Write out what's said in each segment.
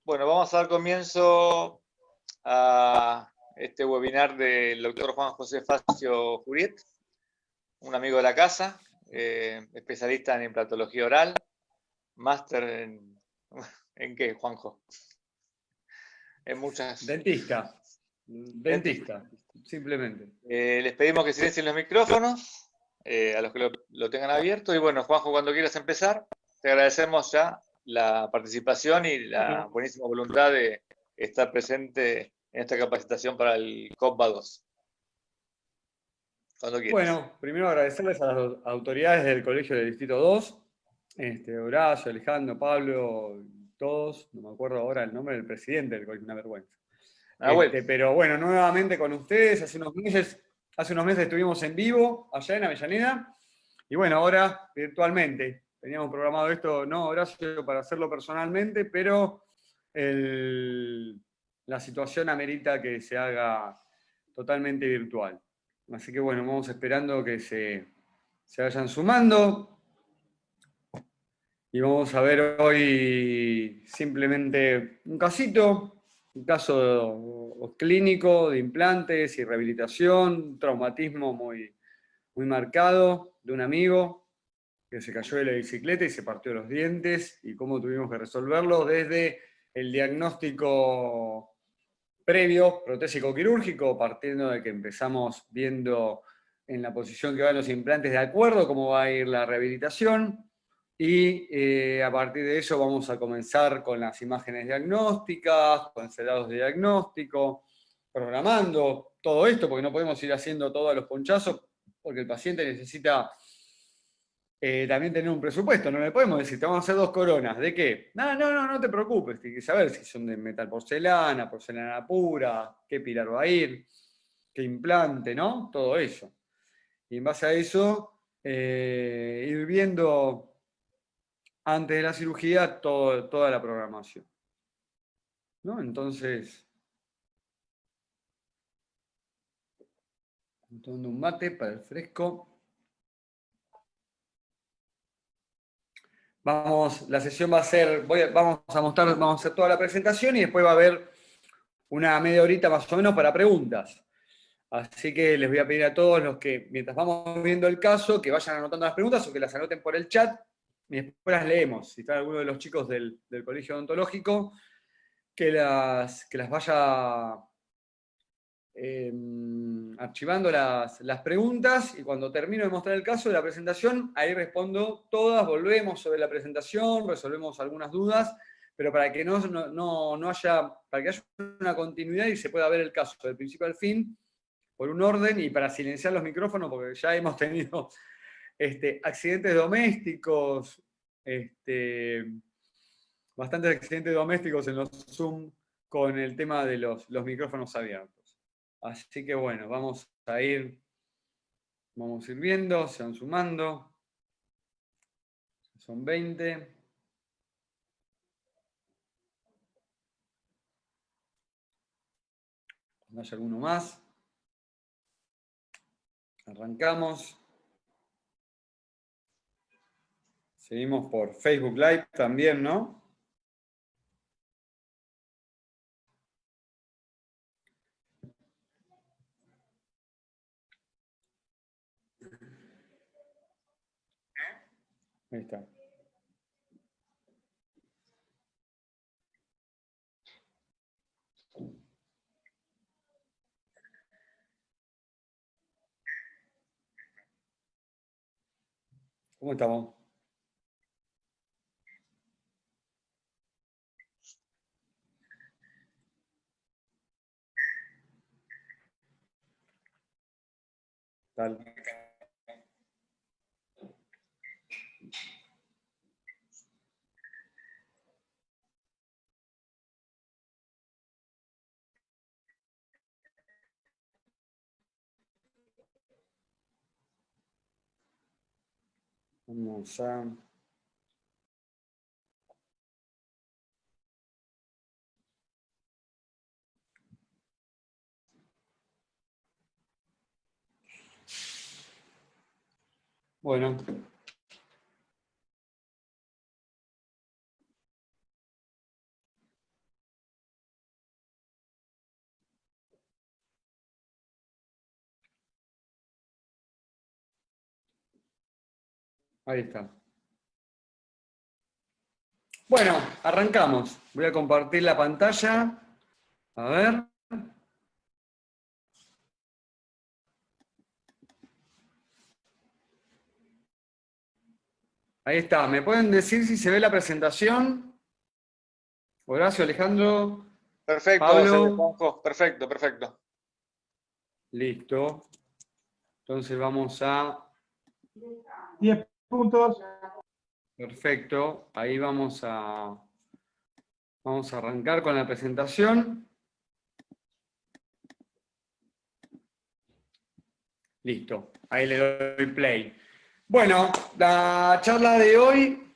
Bueno, vamos a dar comienzo a este webinar del doctor Juan José Facio Juriet, un amigo de la casa, especialista en implantología oral, máster ¿en qué, Juanjo? En muchas. Dentista, simplemente. Les pedimos que silencien los micrófonos, a los que lo tengan abierto. Y bueno, Juanjo, cuando quieras empezar, te agradecemos ya la participación y la buenísima voluntad de estar presente en esta capacitación para el COPVA 2. Cuando quieras. Bueno, primero agradecerles a las autoridades del Colegio del Distrito 2, Horacio, Alejandro, Pablo, todos, no me acuerdo ahora el nombre del presidente del colegio, una vergüenza. Bueno. Pero bueno, nuevamente con ustedes, hace unos meses estuvimos en vivo allá en Avellaneda, y bueno, ahora virtualmente. Teníamos programado esto, no, Horacio, para hacerlo personalmente, pero la situación amerita que se haga totalmente virtual. Así que bueno, vamos esperando que se vayan sumando. Y vamos a ver hoy simplemente un casito, un caso clínico de implantes y rehabilitación, un traumatismo muy marcado de un amigo que se cayó de la bicicleta y se partió los dientes, y cómo tuvimos que resolverlo desde el diagnóstico previo, protésico quirúrgico, partiendo de que empezamos viendo en la posición que van los implantes de acuerdo cómo va a ir la rehabilitación, y a partir de eso vamos a comenzar con las imágenes diagnósticas, con sedados de diagnóstico, programando todo esto, porque no podemos ir haciendo todo a los ponchazos, porque el paciente necesita también tener un presupuesto. No le podemos decir, te vamos a hacer 2 coronas. ¿De qué? No te preocupes. Tienes que saber si son de metal porcelana, porcelana pura, qué pilar va a ir, qué implante, ¿no? Todo eso. Y en base a eso, ir viendo antes de la cirugía toda la programación, ¿no? Entonces, tomando un mate para el fresco. La sesión va a ser, vamos a hacer toda la presentación y después va a haber una media horita más o menos para preguntas. Así que les voy a pedir a todos los que, mientras vamos viendo el caso, que vayan anotando las preguntas o que las anoten por el chat y después las leemos. Si está alguno de los chicos del colegio odontológico, que las vaya archivando las preguntas, y cuando termino de mostrar el caso de la presentación, ahí respondo todas, volvemos sobre la presentación, resolvemos algunas dudas, pero para que no haya, para que haya una continuidad y se pueda ver el caso del principio al fin, por un orden, y para silenciar los micrófonos, porque ya hemos tenido accidentes domésticos, bastantes accidentes domésticos en los Zoom con el tema de los micrófonos abiertos. Así que bueno, vamos a ir viendo, se van sumando. Son 20. ¿No hay alguno más? Arrancamos. Seguimos por Facebook Live también, ¿no? Ahí está. ¿Cómo estamos? Tal. Vamos a... Bueno. Ahí está. Bueno, arrancamos. Voy a compartir la pantalla. A ver. Ahí está. ¿Me pueden decir si se ve la presentación? Horacio, Alejandro, Perfecto, Pablo. Juanjo. Perfecto, perfecto. Listo. Entonces vamos a... 10 puntos. Perfecto. Ahí vamos a arrancar con la presentación. Listo. Ahí le doy play. Bueno, la charla de hoy,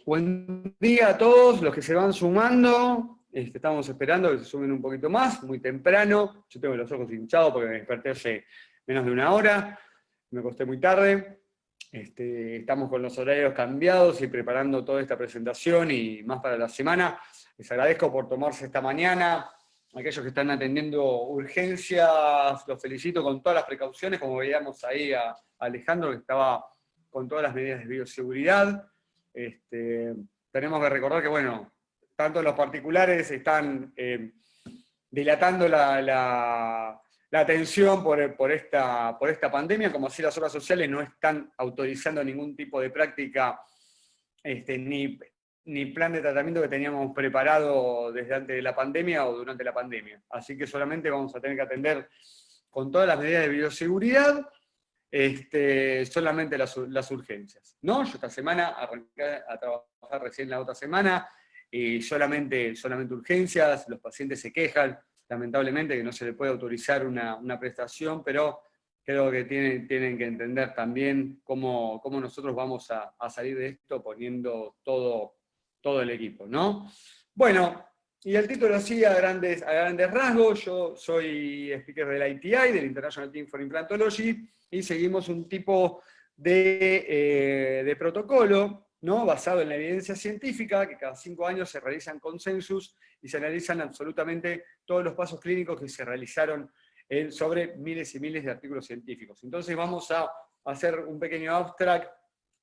buen día a todos los que se van sumando. Estamos esperando que se sumen un poquito más, muy temprano. Yo tengo los ojos hinchados porque me desperté hace menos de una hora. Me acosté muy tarde. Estamos con los horarios cambiados y preparando toda esta presentación y más para la semana. Les agradezco por tomarse esta mañana. Aquellos que están atendiendo urgencias, los felicito con todas las precauciones, como veíamos ahí a Alejandro, que estaba con todas las medidas de bioseguridad. Tenemos que recordar que, bueno, tanto los particulares están dilatando la atención por esta pandemia, como así las obras sociales no están autorizando ningún tipo de práctica ni plan de tratamiento que teníamos preparado desde antes de la pandemia o durante la pandemia. Así que solamente vamos a tener que atender con todas las medidas de bioseguridad, solamente las urgencias. ¿No? Yo esta semana arranqué a trabajar recién la otra semana, y solamente urgencias, los pacientes se quejan, lamentablemente, que no se le puede autorizar una prestación, pero creo que tienen que entender también cómo nosotros vamos a salir de esto poniendo todo el equipo, ¿no? Bueno, y el título así a grandes rasgos. Yo soy speaker del ITI, del International Team for Implantology, y seguimos un tipo de protocolo, ¿no? Basado en la evidencia científica, que cada 5 años se realizan consensus y se analizan absolutamente todos los pasos clínicos que se realizaron sobre miles y miles de artículos científicos. Entonces vamos a hacer un pequeño abstract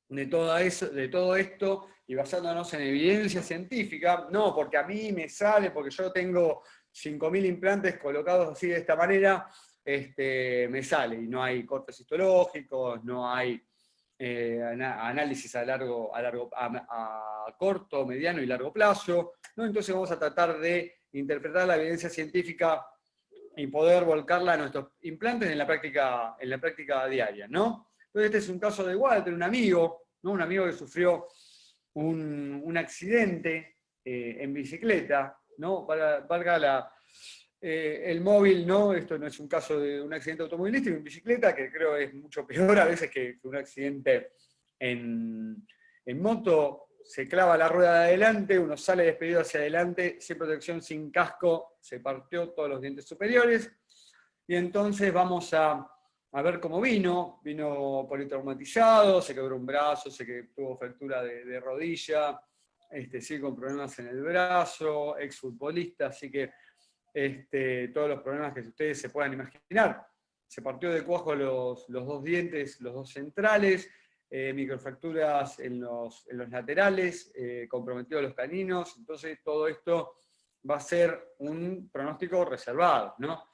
de todo esto, y basándonos en evidencia científica, no porque a mí me sale, porque yo tengo 5.000 implantes colocados así de esta manera, me sale, y no hay cortes histológicos, no hay análisis a corto, mediano y largo plazo, ¿no? Entonces vamos a tratar de interpretar la evidencia científica y poder volcarla a nuestros implantes en la práctica diaria, ¿no? Entonces este es un caso de Walter, un amigo, ¿no? Un amigo que sufrió un accidente en bicicleta, ¿no? Valga el móvil, ¿no? Esto no es un caso de un accidente automovilístico en bicicleta, que creo es mucho peor a veces que un accidente en moto. Se clava la rueda de adelante, uno sale despedido hacia adelante, sin protección, sin casco, se partió todos los dientes superiores, y entonces vamos a ver cómo vino politraumatizado, se quebró un brazo, tuvo fractura de rodilla, sigue con problemas en el brazo, exfutbolista, así que todos los problemas que ustedes se puedan imaginar. Se partió de cuajo los 2 dientes, los 2 centrales, microfracturas en los laterales, comprometidos los caninos. Entonces todo esto va a ser un pronóstico reservado, ¿no?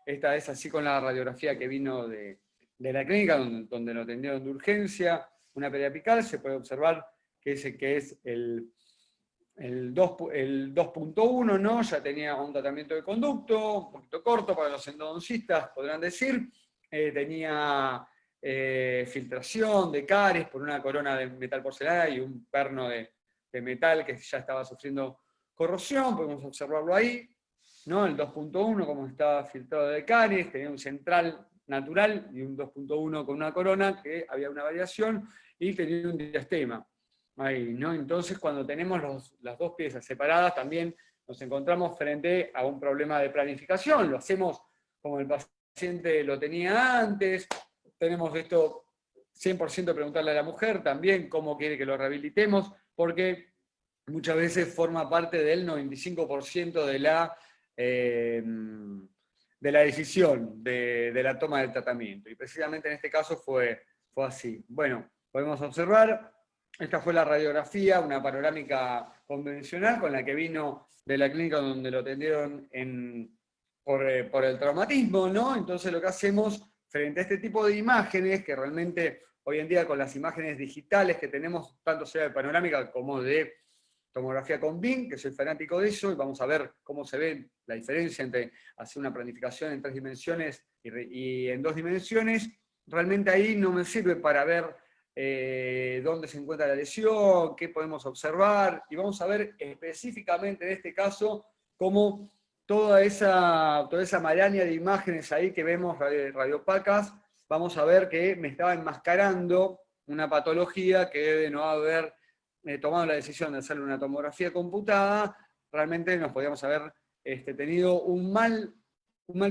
Esta es así con la radiografía que vino de la clínica, donde lo atendieron de urgencia, una periapical. Se puede observar que es el 2.1, ¿no? Ya tenía un tratamiento de conducto, un poquito corto para los endodoncistas, podrán decir. Tenía filtración de caries por una corona de metal porcelana y un perno de metal que ya estaba sufriendo corrosión. Podemos observarlo ahí, ¿no? El 2.1, como estaba filtrado de caries, tenía un central natural y un 2.1 con una corona, que había una variación, y tenía un diastema. Ahí, ¿no? Entonces, cuando tenemos las 2 piezas separadas, también nos encontramos frente a un problema de planificación. Lo hacemos como el paciente lo tenía antes. Tenemos esto 100% preguntarle a la mujer también cómo quiere que lo rehabilitemos, porque muchas veces forma parte del 95% de la decisión de la toma del tratamiento. Y precisamente en este caso fue así. Bueno, podemos observar, esta fue la radiografía, una panorámica convencional con la que vino de la clínica donde lo atendieron por el traumatismo, ¿no? Entonces lo que hacemos frente a este tipo de imágenes, que realmente hoy en día con las imágenes digitales que tenemos, tanto sea de panorámica como de tomografía con BIM, que soy fanático de eso, y vamos a ver cómo se ve la diferencia entre hacer una planificación en 3 dimensiones y en 2 dimensiones. Realmente ahí no me sirve para ver dónde se encuentra la lesión, qué podemos observar, y vamos a ver específicamente en este caso cómo toda esa maraña de imágenes ahí que vemos radiopacas, vamos a ver que me estaba enmascarando una patología que de no haber tomado la decisión de hacerle una tomografía computada, realmente nos podíamos haber tenido un mal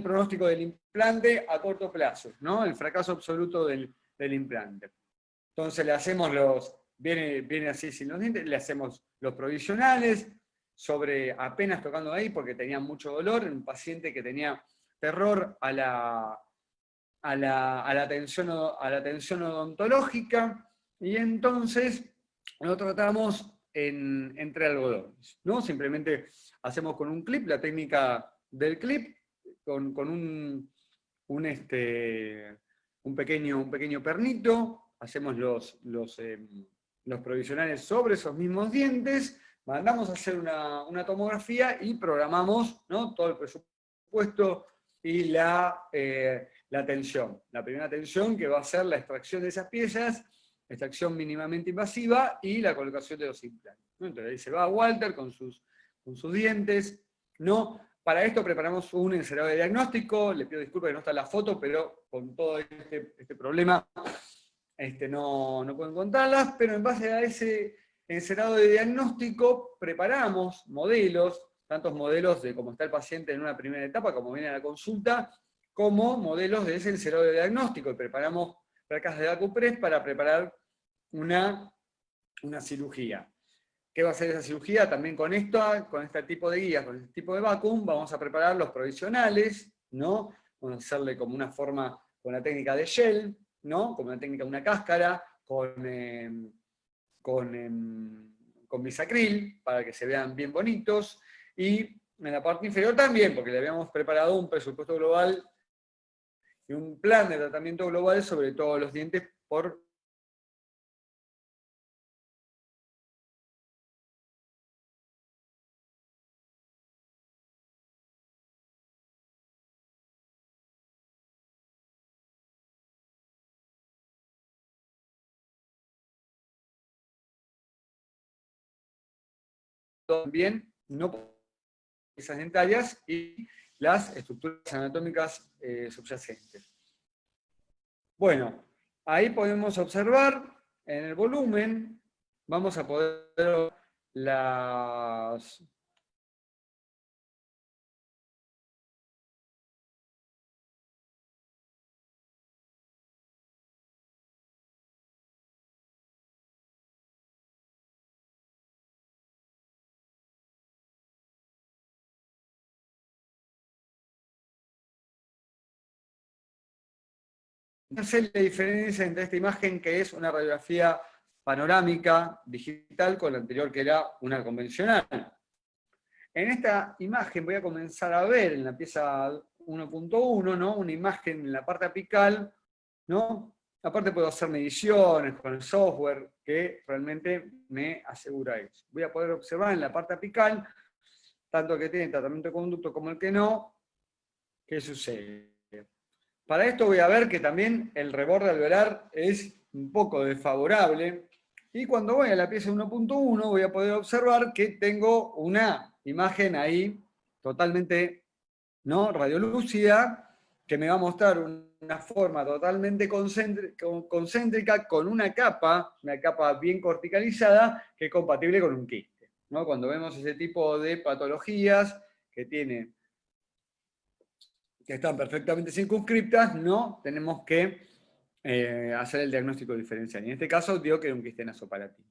pronóstico del implante a corto plazo, ¿no? El fracaso absoluto del implante. Entonces le hacemos viene así sin los dientes, le hacemos los provisionales, apenas tocando ahí porque tenía mucho dolor, un paciente que tenía terror a la atención odontológica, y entonces lo tratamos entre algodones, ¿no? Simplemente hacemos con un clip, la técnica del clip, con un pequeño pernito, hacemos los provisionales sobre esos mismos dientes, mandamos a hacer una tomografía y programamos, ¿no?, todo el presupuesto y la tensión. La primera tensión, que va a ser la extracción de esas piezas, extracción mínimamente invasiva y la colocación de los implantes. Entonces ahí se va Walter con sus dientes, ¿no? Para esto preparamos un encerado de diagnóstico, le pido disculpas que no está la foto, pero con todo este problema no puedo encontrarlas, pero en base a ese encerado de diagnóstico preparamos modelos, tantos modelos de cómo está el paciente en una primera etapa, como viene a la consulta, como modelos de ese encerado de diagnóstico, y preparamos placas de Acupress para preparar una cirugía. ¿Qué va a ser esa cirugía? También con este tipo de guías, con este tipo de vacuum, vamos a preparar los provisionales, ¿no? Vamos a hacerle como una forma con la técnica de gel, ¿no? Como una técnica de una cáscara, con bisacril, para que se vean bien bonitos, y en la parte inferior también, porque le habíamos preparado un presupuesto global y un plan de tratamiento global sobre todos los dientes por también no esas dentarias y las estructuras anatómicas subyacentes. Bueno, ahí podemos observar en el volumen, vamos a poder ver las... Hacer la diferencia entre esta imagen, que es una radiografía panorámica digital, con la anterior, que era una convencional. En esta imagen voy a comenzar a ver en la pieza 1.1, ¿no?, una imagen en la parte apical, ¿no? Aparte puedo hacer mediciones con el software que realmente me asegura eso. Voy a poder observar en la parte apical, tanto el que tiene tratamiento de conducto como el que no, qué sucede. Para esto voy a ver que también el reborde alveolar es un poco desfavorable, y cuando voy a la pieza 1.1 voy a poder observar que tengo una imagen ahí totalmente, ¿no?, radiolúcida, que me va a mostrar una forma totalmente concéntrica, con una capa bien corticalizada, que es compatible con un quiste, ¿no? Cuando vemos ese tipo de patologías que están perfectamente circunscriptas, no tenemos que hacer el diagnóstico diferencial. Y en este caso digo que era un quiste nasopalatino.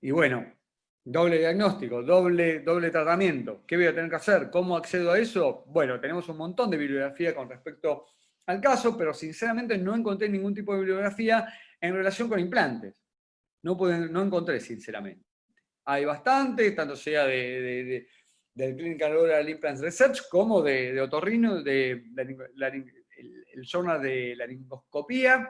Y bueno, doble diagnóstico, doble tratamiento. ¿Qué voy a tener que hacer? ¿Cómo accedo a eso? Bueno, tenemos un montón de bibliografía con respecto al caso, pero sinceramente no encontré ningún tipo de bibliografía en relación con implantes. No encontré, sinceramente. Hay bastante, tanto sea del Clinical Oral Implants Research como de otorrino, el journal de laringoscopía,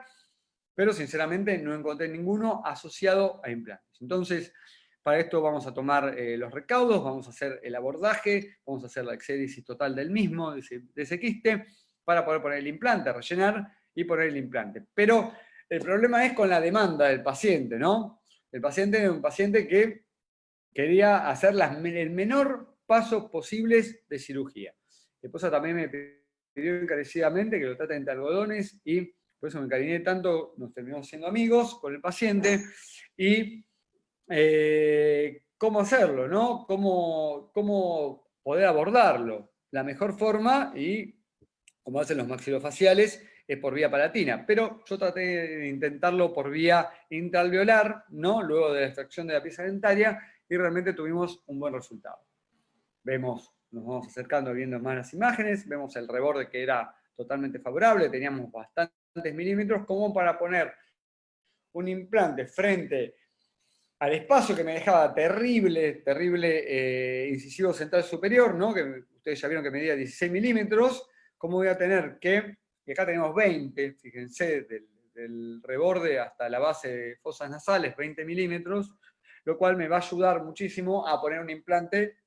pero sinceramente no encontré ninguno asociado a implantes. Entonces, para esto vamos a tomar los recaudos, vamos a hacer el abordaje, vamos a hacer la exéresis total del mismo, de ese quiste, para poder poner el implante, rellenar y poner el implante. Pero el problema es con la demanda del paciente, ¿no? El paciente es un paciente que quería hacer el menor paso posibles de cirugía. Mi esposa también me pidió encarecidamente que lo trate entre algodones y por eso me encariñé tanto, nos terminamos siendo amigos con el paciente y cómo hacerlo, ¿no? Cómo poder abordarlo. La mejor forma, y como hacen los maxilofaciales, es por vía palatina, pero yo traté de intentarlo por vía intraalveolar, ¿no? Luego de la extracción de la pieza dentaria, y realmente tuvimos un buen resultado. Nos vamos acercando viendo más las imágenes, vemos el reborde que era totalmente favorable, teníamos bastantes milímetros como para poner un implante frente al espacio que me dejaba terrible incisivo central superior, ¿no? Que ustedes ya vieron que medía 16 milímetros, ¿cómo voy a tener que, y acá tenemos 20, fíjense, del reborde hasta la base de fosas nasales, 20 milímetros, lo cual me va a ayudar muchísimo a poner un implante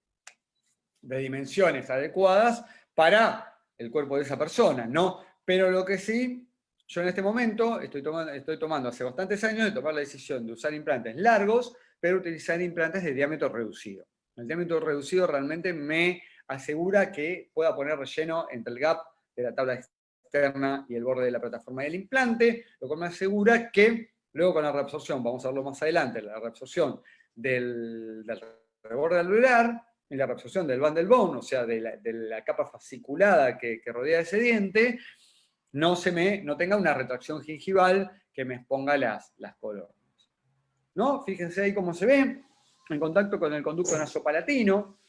de dimensiones adecuadas para el cuerpo de esa persona, ¿no? Pero lo que sí, yo en este momento estoy tomando hace bastantes años de tomar la decisión de usar implantes largos, pero utilizar implantes de diámetro reducido. El diámetro reducido realmente me asegura que pueda poner relleno entre el gap de la tabla externa y el borde de la plataforma del implante, lo cual me asegura que luego con la reabsorción, vamos a verlo más adelante, la reabsorción del reborde alveolar, y la reabsorción del bundle bone, o sea, de la capa fasciculada que rodea ese diente, no tenga una retracción gingival que me exponga las colonias. ¿No? Fíjense ahí cómo se ve, en contacto con el conducto nasopalatino.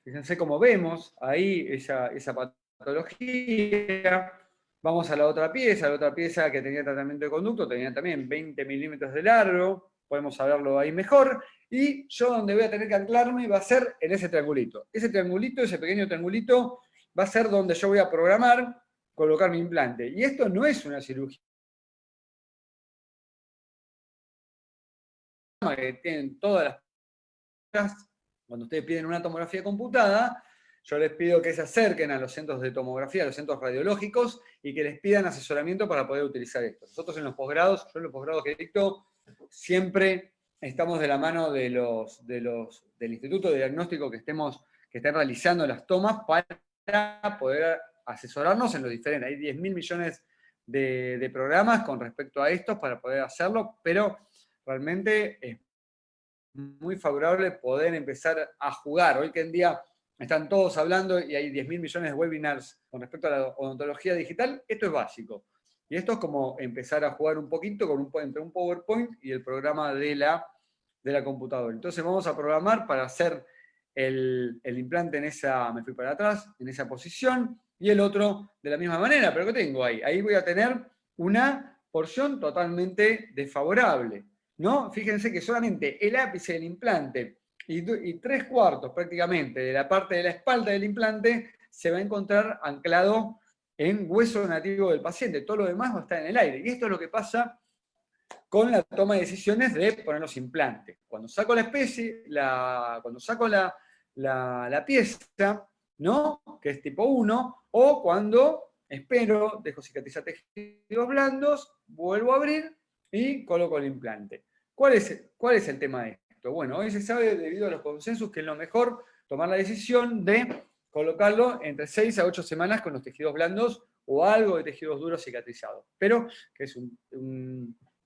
Fíjense cómo vemos ahí esa patología. Vamos a la otra pieza que tenía tratamiento de conducto, tenía también 20 milímetros de largo, podemos saberlo ahí mejor, y yo donde voy a tener que anclarme va a ser en ese triangulito. Ese pequeño triangulito, va a ser donde yo voy a programar colocar mi implante. Y esto no es una cirugía que tienen todas las... Cuando ustedes piden una tomografía computada, yo les pido que se acerquen a los centros de tomografía, a los centros radiológicos, y que les pidan asesoramiento para poder utilizar esto. Nosotros en los posgrados, yo en los posgrados que dicto, siempre estamos de la mano del Instituto de Diagnóstico que estén realizando las tomas para poder asesorarnos en lo diferente. Hay 10.000 millones de programas con respecto a estos para poder hacerlo, pero realmente es muy favorable poder empezar a jugar. Hoy en día están todos hablando y hay 10.000 millones de webinars con respecto a la odontología digital. Esto es básico. Y esto es como empezar a jugar un poquito entre un PowerPoint y el programa de la computadora. Entonces vamos a programar para hacer el implante me fui para atrás, en esa posición, y el otro de la misma manera. Pero ¿qué tengo ahí? Ahí voy a tener una porción totalmente desfavorable, ¿no? Fíjense que solamente el ápice del implante y 3/4 prácticamente de la parte de la espalda del implante se va a encontrar anclado en hueso nativo del paciente. Todo lo demás va a estar en el aire. Y esto es lo que pasa con la toma de decisiones de poner los implantes. Cuando saco la pieza, ¿no? Que es tipo 1, o cuando espero, dejo cicatrizar tejidos blandos, vuelvo a abrir y coloco el implante. ¿Cuál es el tema de esto? Bueno, hoy se sabe, debido a los consensos, que es lo mejor tomar la decisión de colocarlo entre 6 a 8 semanas con los tejidos blandos o algo de tejidos duros cicatrizados. Pero que es un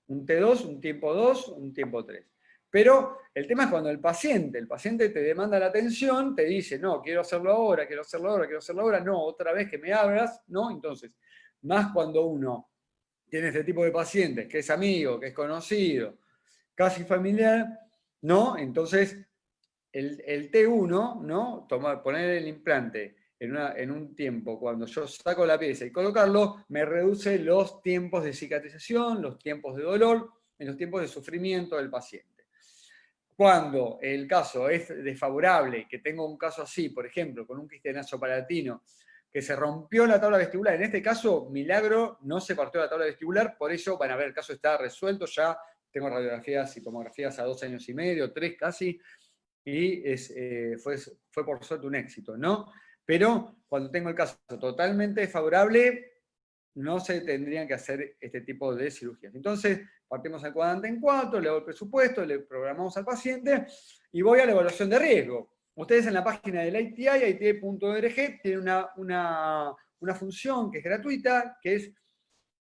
T2, un tiempo 2, un tiempo 3. Pero el tema es cuando el paciente te demanda la atención, te dice, no, quiero hacerlo ahora, no, otra vez que me abras, ¿no? Entonces, más cuando uno tiene este tipo de pacientes, que es amigo, que es conocido, casi familiar, ¿no? Entonces, el T1, ¿no? Poner el implante en un tiempo, cuando yo saco la pieza y colocarlo, me reduce los tiempos de cicatrización, los tiempos de dolor y los tiempos de sufrimiento del paciente. Cuando el caso es desfavorable, que tengo un caso así, por ejemplo, con un quiste nasopalatino, que se rompió la tabla vestibular, en este caso, milagro, no se partió la tabla vestibular, por eso van a ver, el caso está resuelto, ya tengo radiografías y tomografías a 2 años y medio, 3 casi, y fue por suerte un éxito, ¿no? Pero cuando tengo el caso totalmente desfavorable, no se tendrían que hacer este tipo de cirugías. Entonces, partimos el cuadrante en 4, le hago el presupuesto, le programamos al paciente y voy a la evaluación de riesgo. Ustedes en la página del ITI, iti.org, tienen una función que es gratuita, que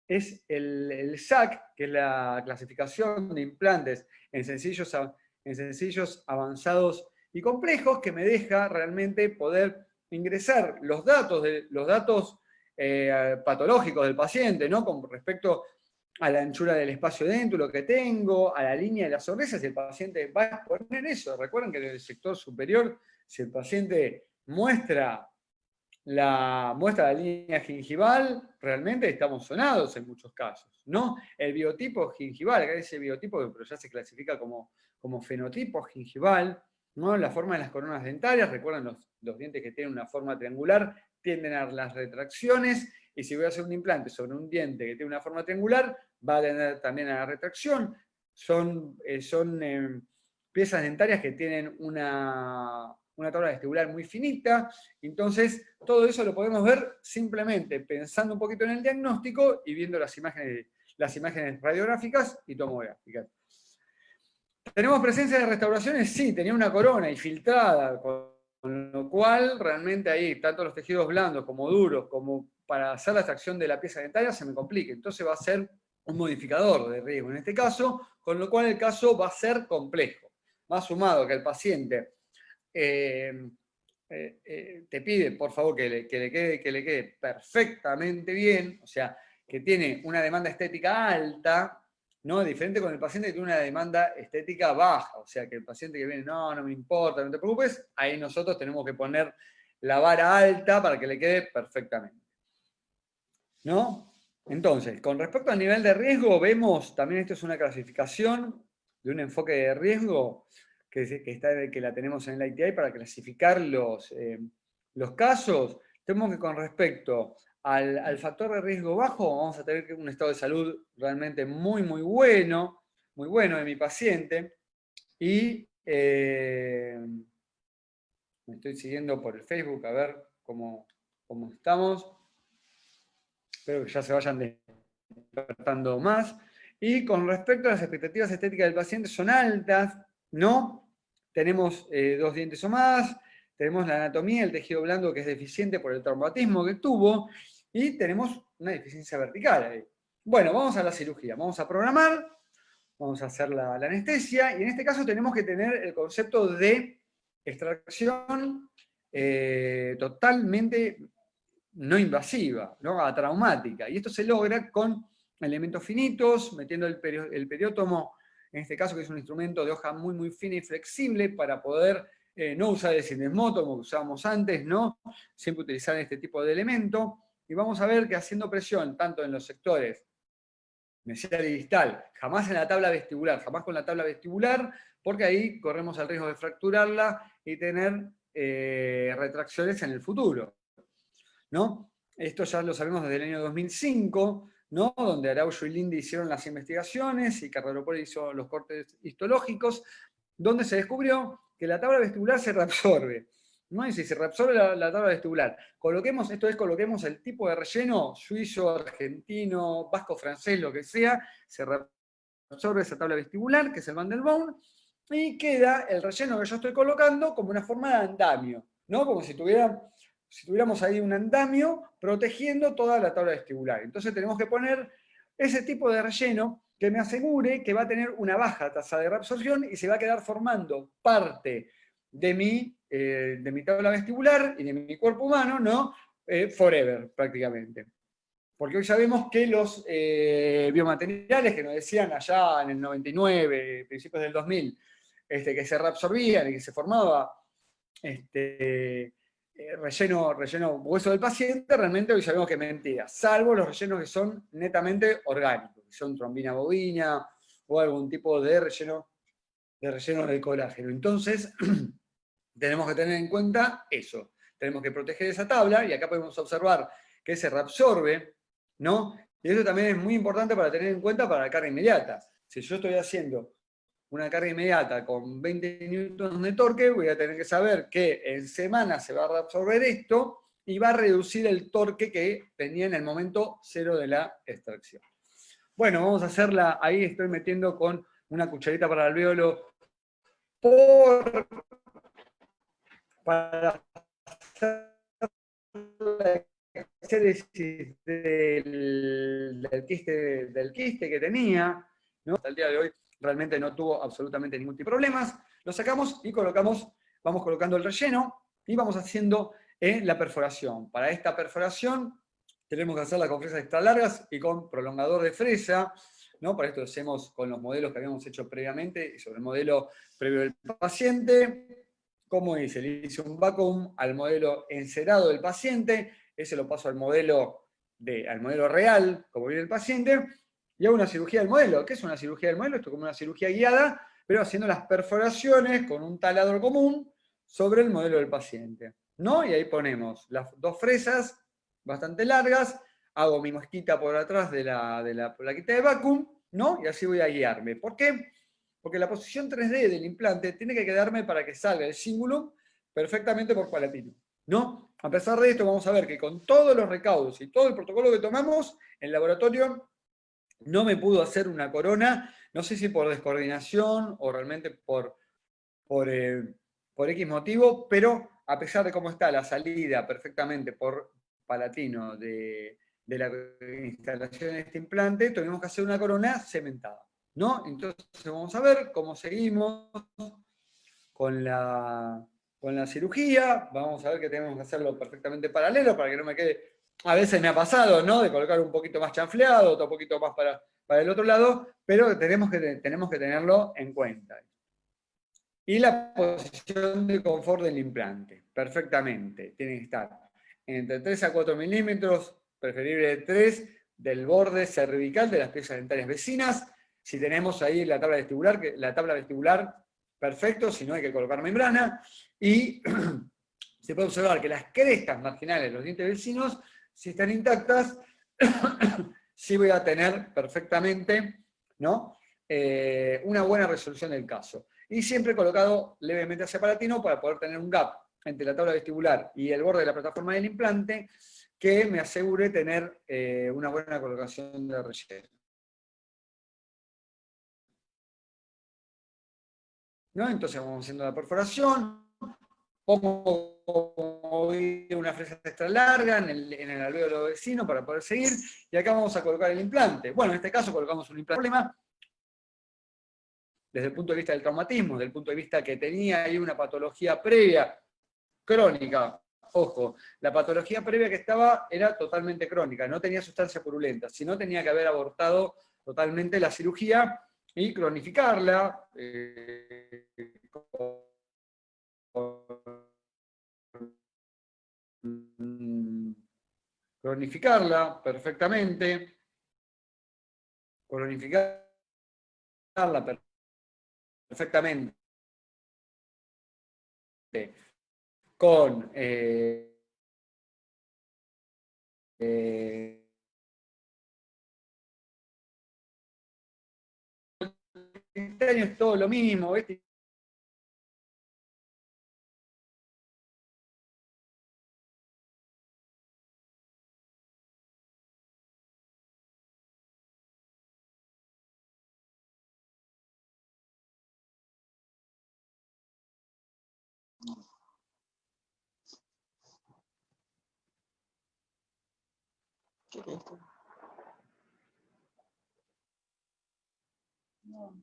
es el SAC, que es la clasificación de implantes en sencillos, avanzados y complejos, que me deja realmente poder ingresar los datos patológicos del paciente, ¿no? Con respecto a la anchura del espacio dentro, lo que tengo, a la línea de la sonrisa, si el paciente va a exponer eso. Recuerden que en el sector superior, si el paciente muestra la línea gingival, realmente estamos sonados en muchos casos, ¿no? El biotipo gingival, acá dice biotipo, pero ya se clasifica como fenotipo gingival, ¿no? La forma de las coronas dentarias, recuerden los dientes que tienen una forma triangular, tienden a las retracciones, y si voy a hacer un implante sobre un diente que tiene una forma triangular, va a tener también a la retracción. Son piezas dentarias que tienen una tabla vestibular muy finita, entonces todo eso lo podemos ver simplemente pensando un poquito en el diagnóstico y viendo las imágenes radiográficas y tomográficas. ¿Tenemos presencia de restauraciones? Sí, tenía una corona infiltrada, con lo cual realmente ahí, tanto los tejidos blandos como duros, como para hacer la extracción de la pieza dentaria, se me complica. Entonces va a ser un modificador de riesgo en este caso, con lo cual el caso va a ser complejo. Más sumado que el paciente te pide, por favor, que le quede perfectamente bien, o sea, que tiene una demanda estética alta, ¿no? Diferente con el paciente que tiene una demanda estética baja, o sea, que el paciente que viene, no me importa, no te preocupes, ahí nosotros tenemos que poner la vara alta para que le quede perfectamente, ¿no? Entonces, con respecto al nivel de riesgo, vemos, también esto es una clasificación de un enfoque de riesgo que la tenemos en el ITI para clasificar los casos. Tenemos que con respecto al factor de riesgo bajo, vamos a tener un estado de salud realmente muy bueno de mi paciente. Y me estoy siguiendo por el Facebook a ver cómo estamos. Espero que ya se vayan despertando más. Y con respecto a las expectativas estéticas del paciente, son altas, ¿no? Tenemos 2 dientes o más, tenemos la anatomía, el tejido blando que es deficiente por el traumatismo que tuvo, y tenemos una deficiencia vertical ahí. Bueno, vamos a la cirugía, vamos a programar, vamos a hacer la anestesia, y en este caso tenemos que tener el concepto de extracción totalmente no invasiva, ¿no? Atraumática, y esto se logra con elementos finitos, metiendo el periótomo, en este caso que es un instrumento de hoja muy fina y flexible para poder no usar el cinesmótomo que usábamos antes, ¿no? Siempre utilizar este tipo de elemento, y vamos a ver que haciendo presión tanto en los sectores mesial y distal, jamás en la tabla vestibular, jamás con la tabla vestibular, porque ahí corremos el riesgo de fracturarla y tener retracciones en el futuro, ¿no? Esto ya lo sabemos desde el año 2005, ¿no? Donde Araujo y Linde hicieron las investigaciones y Carrero hizo los cortes histológicos, donde se descubrió que la tabla vestibular se reabsorbe, ¿no? Y si se reabsorbe la tabla vestibular, coloquemos el tipo de relleno, suizo, argentino, vasco, francés, lo que sea, se reabsorbe esa tabla vestibular, que es el Van der Waals, y queda el relleno que yo estoy colocando como una forma de andamio, ¿no? Como si tuviéramos ahí un andamio protegiendo toda la tabla vestibular. Entonces tenemos que poner ese tipo de relleno que me asegure que va a tener una baja tasa de reabsorción y se va a quedar formando parte de mi tabla vestibular y de mi cuerpo humano, ¿no? Forever, prácticamente. Porque hoy sabemos que los biomateriales que nos decían allá en el 99, principios del 2000, que se reabsorbían y que se formaba relleno hueso del paciente, realmente hoy sabemos que es mentira, salvo los rellenos que son netamente orgánicos, que son trombina bovina o algún tipo de relleno del colágeno. Entonces, tenemos que tener en cuenta eso. Tenemos que proteger esa tabla, y acá podemos observar que se reabsorbe, ¿no? Y eso también es muy importante para tener en cuenta para la carga inmediata. Si yo estoy haciendo una carga inmediata con 20 newtons de torque, voy a tener que saber que en semanas se va a reabsorber esto y va a reducir el torque que tenía en el momento cero de la extracción. Bueno, vamos a hacerla, ahí estoy metiendo con una cucharita para el alvéolo para hacer la exéresis del quiste que tenía, ¿no? Hasta el día de hoy realmente no tuvo absolutamente ningún tipo de problemas. Lo sacamos y vamos colocando el relleno y vamos haciendo la perforación. Para esta perforación tenemos que hacerla con fresas extra largas y con prolongador de fresa, ¿no? Para esto lo hacemos con los modelos que habíamos hecho previamente y sobre el modelo previo del paciente. ¿Cómo hice? Le hice un vacuum al modelo encerado del paciente, ese lo paso al modelo real, como viene el paciente, y hago una cirugía del modelo. ¿Qué es una cirugía del modelo? Esto es como una cirugía guiada, pero haciendo las perforaciones con un taladro común sobre el modelo del paciente, ¿no? Y ahí ponemos las dos fresas bastante largas, hago mi mosquita por atrás de la plaquita de vacuum, ¿no? Y así voy a guiarme. ¿Por qué? Porque la posición 3D del implante tiene que quedarme para que salga el cingulum perfectamente por palatino, ¿no? A pesar de esto, vamos a ver que con todos los recaudos y todo el protocolo que tomamos, el laboratorio no me pudo hacer una corona, no sé si por descoordinación o realmente por, eh, por X motivo, pero a pesar de cómo está la salida perfectamente por palatino de la instalación de este implante, tuvimos que hacer una corona cementada, ¿no? Entonces vamos a ver cómo seguimos con la, con la cirugía. Vamos a ver que tenemos que hacerlo perfectamente paralelo para que no me quede... A veces me ha pasado, ¿no? De colocar un poquito más chanfleado, otro poquito más para el otro lado, pero tenemos que tenerlo en cuenta. Y la posición de confort del implante, perfectamente. Tiene que estar entre 3 a 4 milímetros, preferible 3, del borde cervical de las piezas dentarias vecinas. Si tenemos ahí la tabla vestibular, perfecto, si no hay que colocar membrana. Y se puede observar que las crestas marginales de los dientes vecinos, si están intactas, sí voy a tener perfectamente, ¿no? Una buena resolución del caso. Y siempre colocado levemente hacia palatino para poder tener un gap entre la tabla vestibular y el borde de la plataforma del implante que me asegure tener una buena colocación de relleno. ¿No? Entonces vamos haciendo la perforación, pongo una fresa extra larga en el alvéolo vecino para poder seguir, y acá vamos a colocar el implante. Bueno, en este caso colocamos un implante. Problema desde el punto de vista del traumatismo, desde el punto de vista que tenía ahí una patología previa, crónica. Ojo, la patología previa que estaba era totalmente crónica, no tenía sustancia purulenta, sino tenía que haber abortado totalmente la cirugía y cronificarla, cronificarla perfectamente, cronificarla perfectamente con este año es todo lo mismo, ¿ves? ¿Qué es esto? No.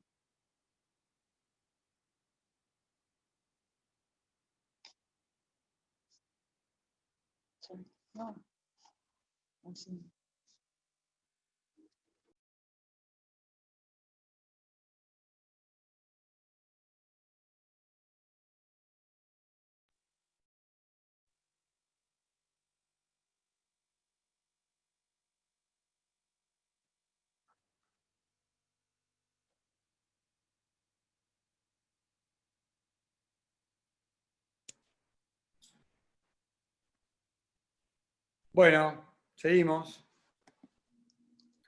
No. Así. Bueno, seguimos.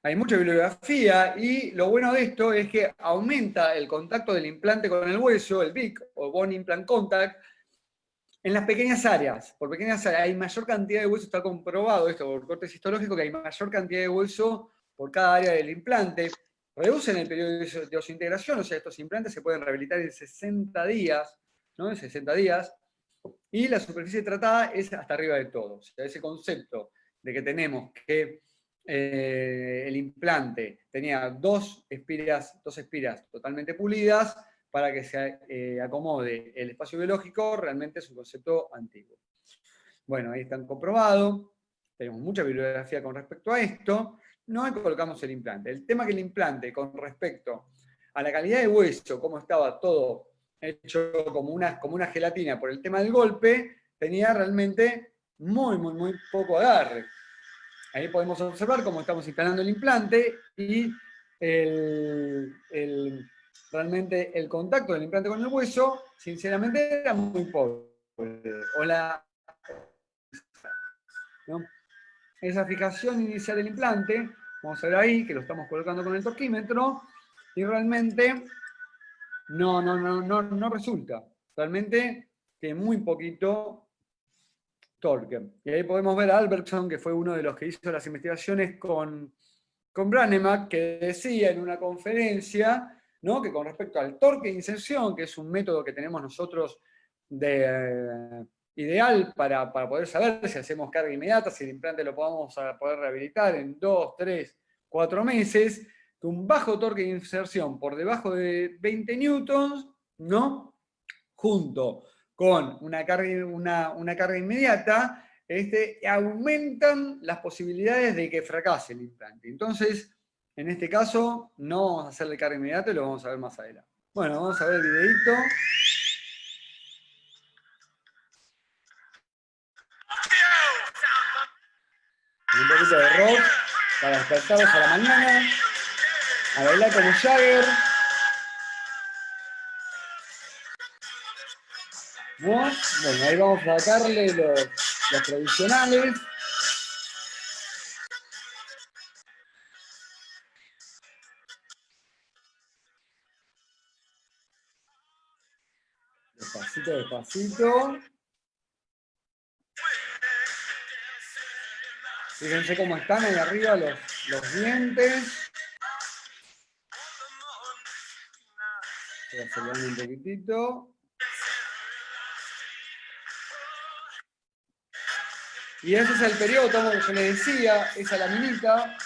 Hay mucha bibliografía y lo bueno de esto es que aumenta el contacto del implante con el hueso, el BIC o Bone Implant Contact, en las pequeñas áreas. Por pequeñas áreas hay mayor cantidad de hueso, está comprobado esto por corte histológico, que hay mayor cantidad de hueso por cada área del implante. Reducen el periodo de osintegración, o sea, estos implantes se pueden rehabilitar en 60 días, ¿no? En 60 días. Y la superficie tratada es hasta arriba de todo. O sea, ese concepto de que tenemos que el implante tenía dos espiras totalmente pulidas para que se acomode el espacio biológico, realmente es un concepto antiguo. Bueno, ahí están comprobados. Tenemos mucha bibliografía con respecto a esto. No colocamos el implante. El tema que el implante con respecto a la calidad de hueso, cómo estaba todo hecho como una gelatina por el tema del golpe, tenía realmente muy poco agarre. Ahí podemos observar cómo estamos instalando el implante y realmente el contacto del implante con el hueso, sinceramente, era muy pobre. ¿No? Esa fijación inicial del implante, vamos a ver ahí que lo estamos colocando con el torquímetro, y realmente no resulta. Realmente tiene muy poquito torque. Y ahí podemos ver a Albertson, que fue uno de los que hizo las investigaciones con Branneman, que decía en una conferencia, ¿no?, que con respecto al torque de inserción, que es un método que tenemos nosotros ideal para poder saber si hacemos carga inmediata, si el implante lo podamos poder rehabilitar en 2, 3, 4 meses, que un bajo torque de inserción por debajo de 20 newtons, ¿no?, junto con una carga inmediata, aumentan las posibilidades de que fracase el implante. Entonces, en este caso, no vamos a hacerle carga inmediata y lo vamos a ver más adelante. Bueno, vamos a ver el videito. Un poquito de rock para despertarlos a la mañana. A bailar como Jagger. ¿No? Bueno, ahí vamos a sacarle los tradicionales. Despacito. Fíjense cómo están ahí arriba los dientes. Voy a acelerar un poquitito. Y ese es el periótomo que yo les decía, esa laminita.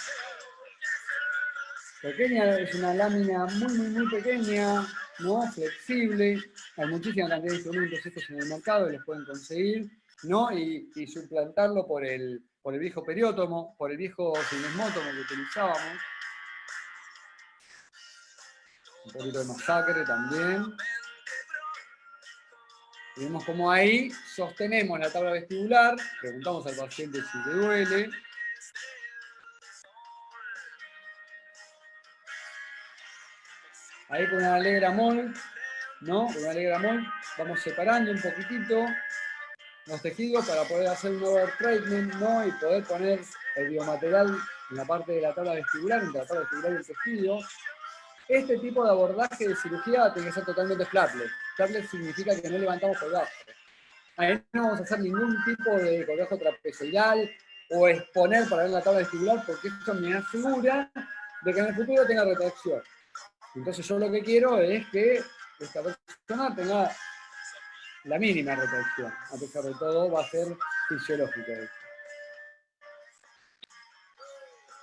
Pequeña, es una lámina muy pequeña, ¿no? Flexible. Hay muchísima cantidad de instrumentos estos en el mercado y los pueden conseguir, ¿no? Y suplantarlo por el viejo periótomo, por el viejo sinesmótomo que utilizábamos. Un poquito de masacre también. Y vemos como ahí sostenemos la tabla vestibular, preguntamos al paciente si le duele. Ahí con una Allegramol, ¿no? Con una Allegramol vamos separando un poquitito los tejidos para poder hacer un overtreatment, ¿no? Y poder poner el biomaterial en la parte de la tabla vestibular, entre la tabla vestibular y el tejido. Este tipo de abordaje de cirugía tiene que ser totalmente flapless. Flapless significa que no levantamos colgajo. Ahí no vamos a hacer ningún tipo de colgajo trapezoidal o exponer para ver la tabla vestibular, porque eso me asegura de que en el futuro tenga retracción. Entonces yo lo que quiero es que esta persona tenga la mínima retracción. A pesar de todo, va a ser fisiológico.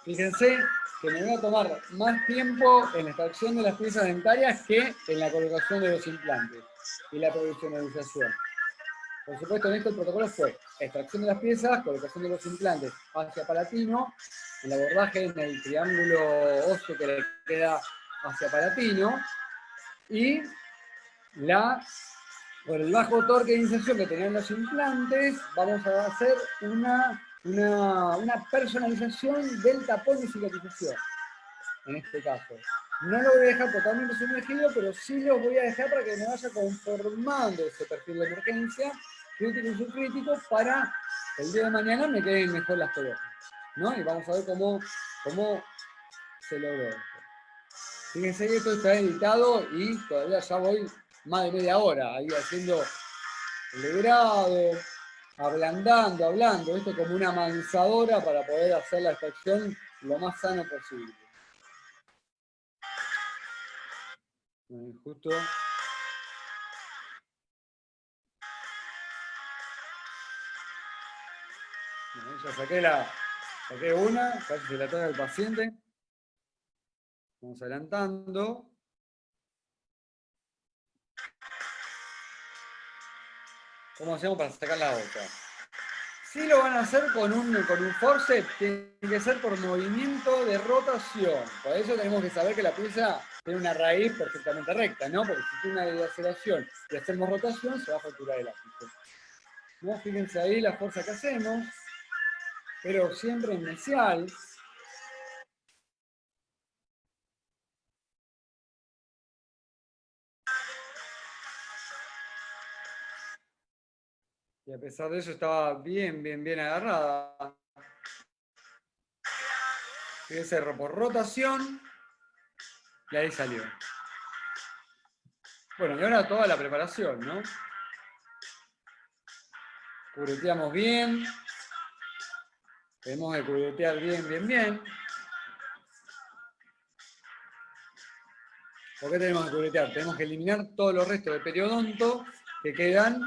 Fíjense que me voy a tomar más tiempo en la extracción de las piezas dentarias que en la colocación de los implantes y la provisionalización. Por supuesto, en esto el protocolo fue extracción de las piezas, colocación de los implantes hacia palatino, el abordaje en el triángulo óseo que le queda hacia palatino, y por el bajo torque de inserción que tenían los implantes, vamos a hacer una personalización del tapón de cicatrización, en este caso. No lo voy a dejar totalmente sumergido, pero sí lo voy a dejar para que me vaya conformando ese perfil de emergencia, crítico y subcrítico, para el día de mañana me queden mejor las columnas, ¿no? Y vamos a ver cómo se logró esto. Fíjense que esto está editado y todavía ya voy más de media hora ahí haciendo el degrado, ablandando, hablando, esto como una amansadora para poder hacer la extracción lo más sano posible. Justo. Bueno, ya saqué una, casi se la toca el paciente. Vamos adelantando. ¿Cómo hacemos para sacar la otra? Si lo van a hacer con un forceps, tiene que ser por movimiento de rotación. Por eso tenemos que saber que la pieza tiene una raíz perfectamente recta, ¿no? Porque si tiene una desaceleración y hacemos rotación, se va a fracturar el ápice. ¿No? Fíjense ahí la fuerza que hacemos, pero siempre en mesial. Y a pesar de eso estaba bien agarrada. Fíjense, por rotación. Y ahí salió. Bueno, y ahora toda la preparación, ¿no? Cubreteamos bien. Tenemos que cubretear bien. ¿Por qué tenemos que cubretear? Tenemos que eliminar todos los restos de periodonto que quedan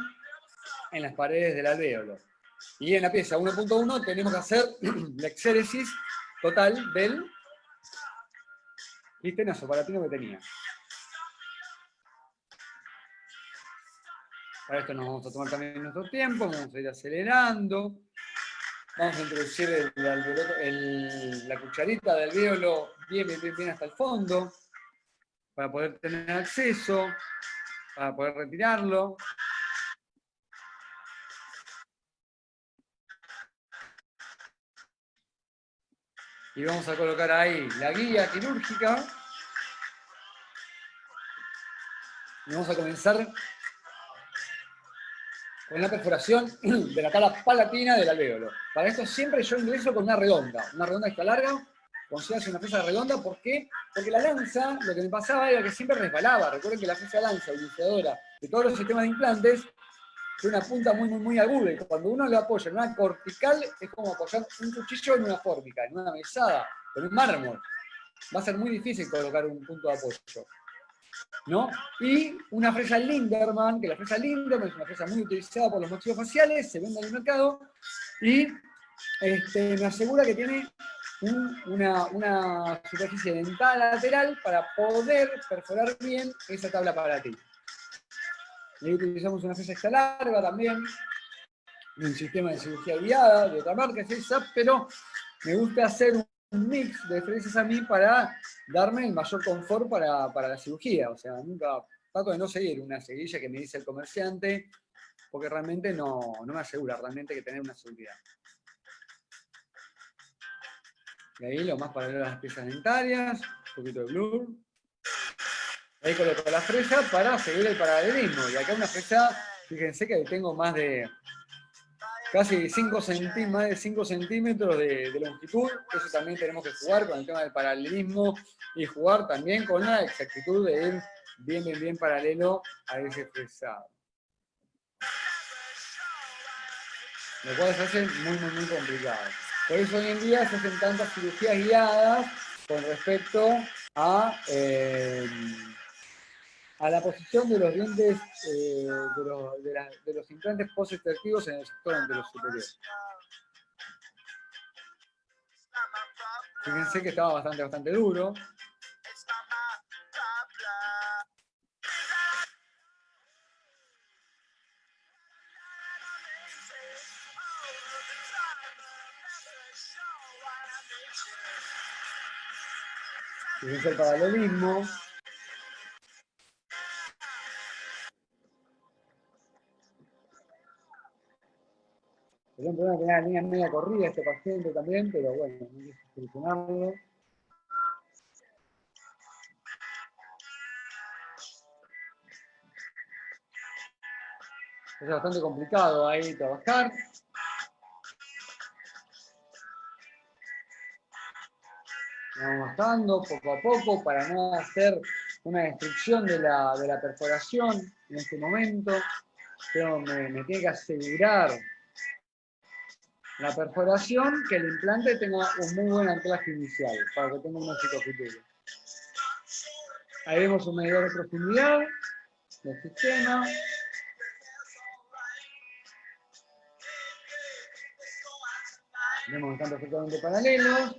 en las paredes del alvéolo. Y en la pieza 1.1 tenemos que hacer la exéresis total del nasopalatino que tenía. Para esto nos vamos a tomar también nuestro tiempo, vamos a ir acelerando. Vamos a introducir la cucharita de alvéolo bien hasta el fondo, para poder tener acceso, para poder retirarlo. Y vamos a colocar ahí la guía quirúrgica. Y vamos a comenzar con la perforación de la tala palatina del alvéolo. Para esto siempre yo ingreso con una redonda esta larga, considero una pieza redonda. ¿Por qué? Porque la lanza, lo que me pasaba era que siempre resbalaba. Recuerden que la pieza lanza iniciadora de todos los sistemas de implantes tiene una punta muy aguda, y cuando uno lo apoya en una cortical es como apoyar un cuchillo en una fórmica, en una mesada, en un mármol. Va a ser muy difícil colocar un punto de apoyo, ¿no? Y una fresa Linderman, que la fresa Linderman es una fresa muy utilizada por los maxilofaciales, se vende en el mercado, y me asegura que tiene una superficie dentada lateral para poder perforar bien esa tabla palatina. Y utilizamos una fresa extra larga también, de un sistema de cirugía guiada, de otra marca, es esa, pero me gusta hacer un mix de fresas a mí para darme el mayor confort para la cirugía. O sea, nunca trato de no seguir una seguilla que me dice el comerciante, porque realmente no me asegura realmente que tener una seguridad. Y ahí lo más paralelo a las piezas dentarias, un poquito de blur. Ahí coloco la fresa para seguir el paralelismo. Y acá una fresa, fíjense que tengo más de casi 5 centímetros de longitud. Eso también tenemos que jugar con el tema del paralelismo y jugar también con la exactitud de ir bien paralelo a ese fresado. Lo cual se hace muy complicado. Por eso hoy en día se hacen tantas cirugías guiadas con respecto a la posición de los dientes de los implantes post-extractivos en el sector anterior superior. Fíjense que estaba bastante duro. Fíjense el paralelismo. Tenía un problema que tenía la línea media corrida este paciente también, pero bueno, no quise solucionarlo. Es bastante complicado ahí trabajar. Vamos bajando poco a poco para no hacer una destrucción de la perforación en este momento. Pero me tiene que asegurar la perforación que el implante tenga un muy buen anclaje inicial para que tenga un éxito futuro. Ahí vemos un medidor de profundidad del sistema. Vemos que están perfectamente paralelos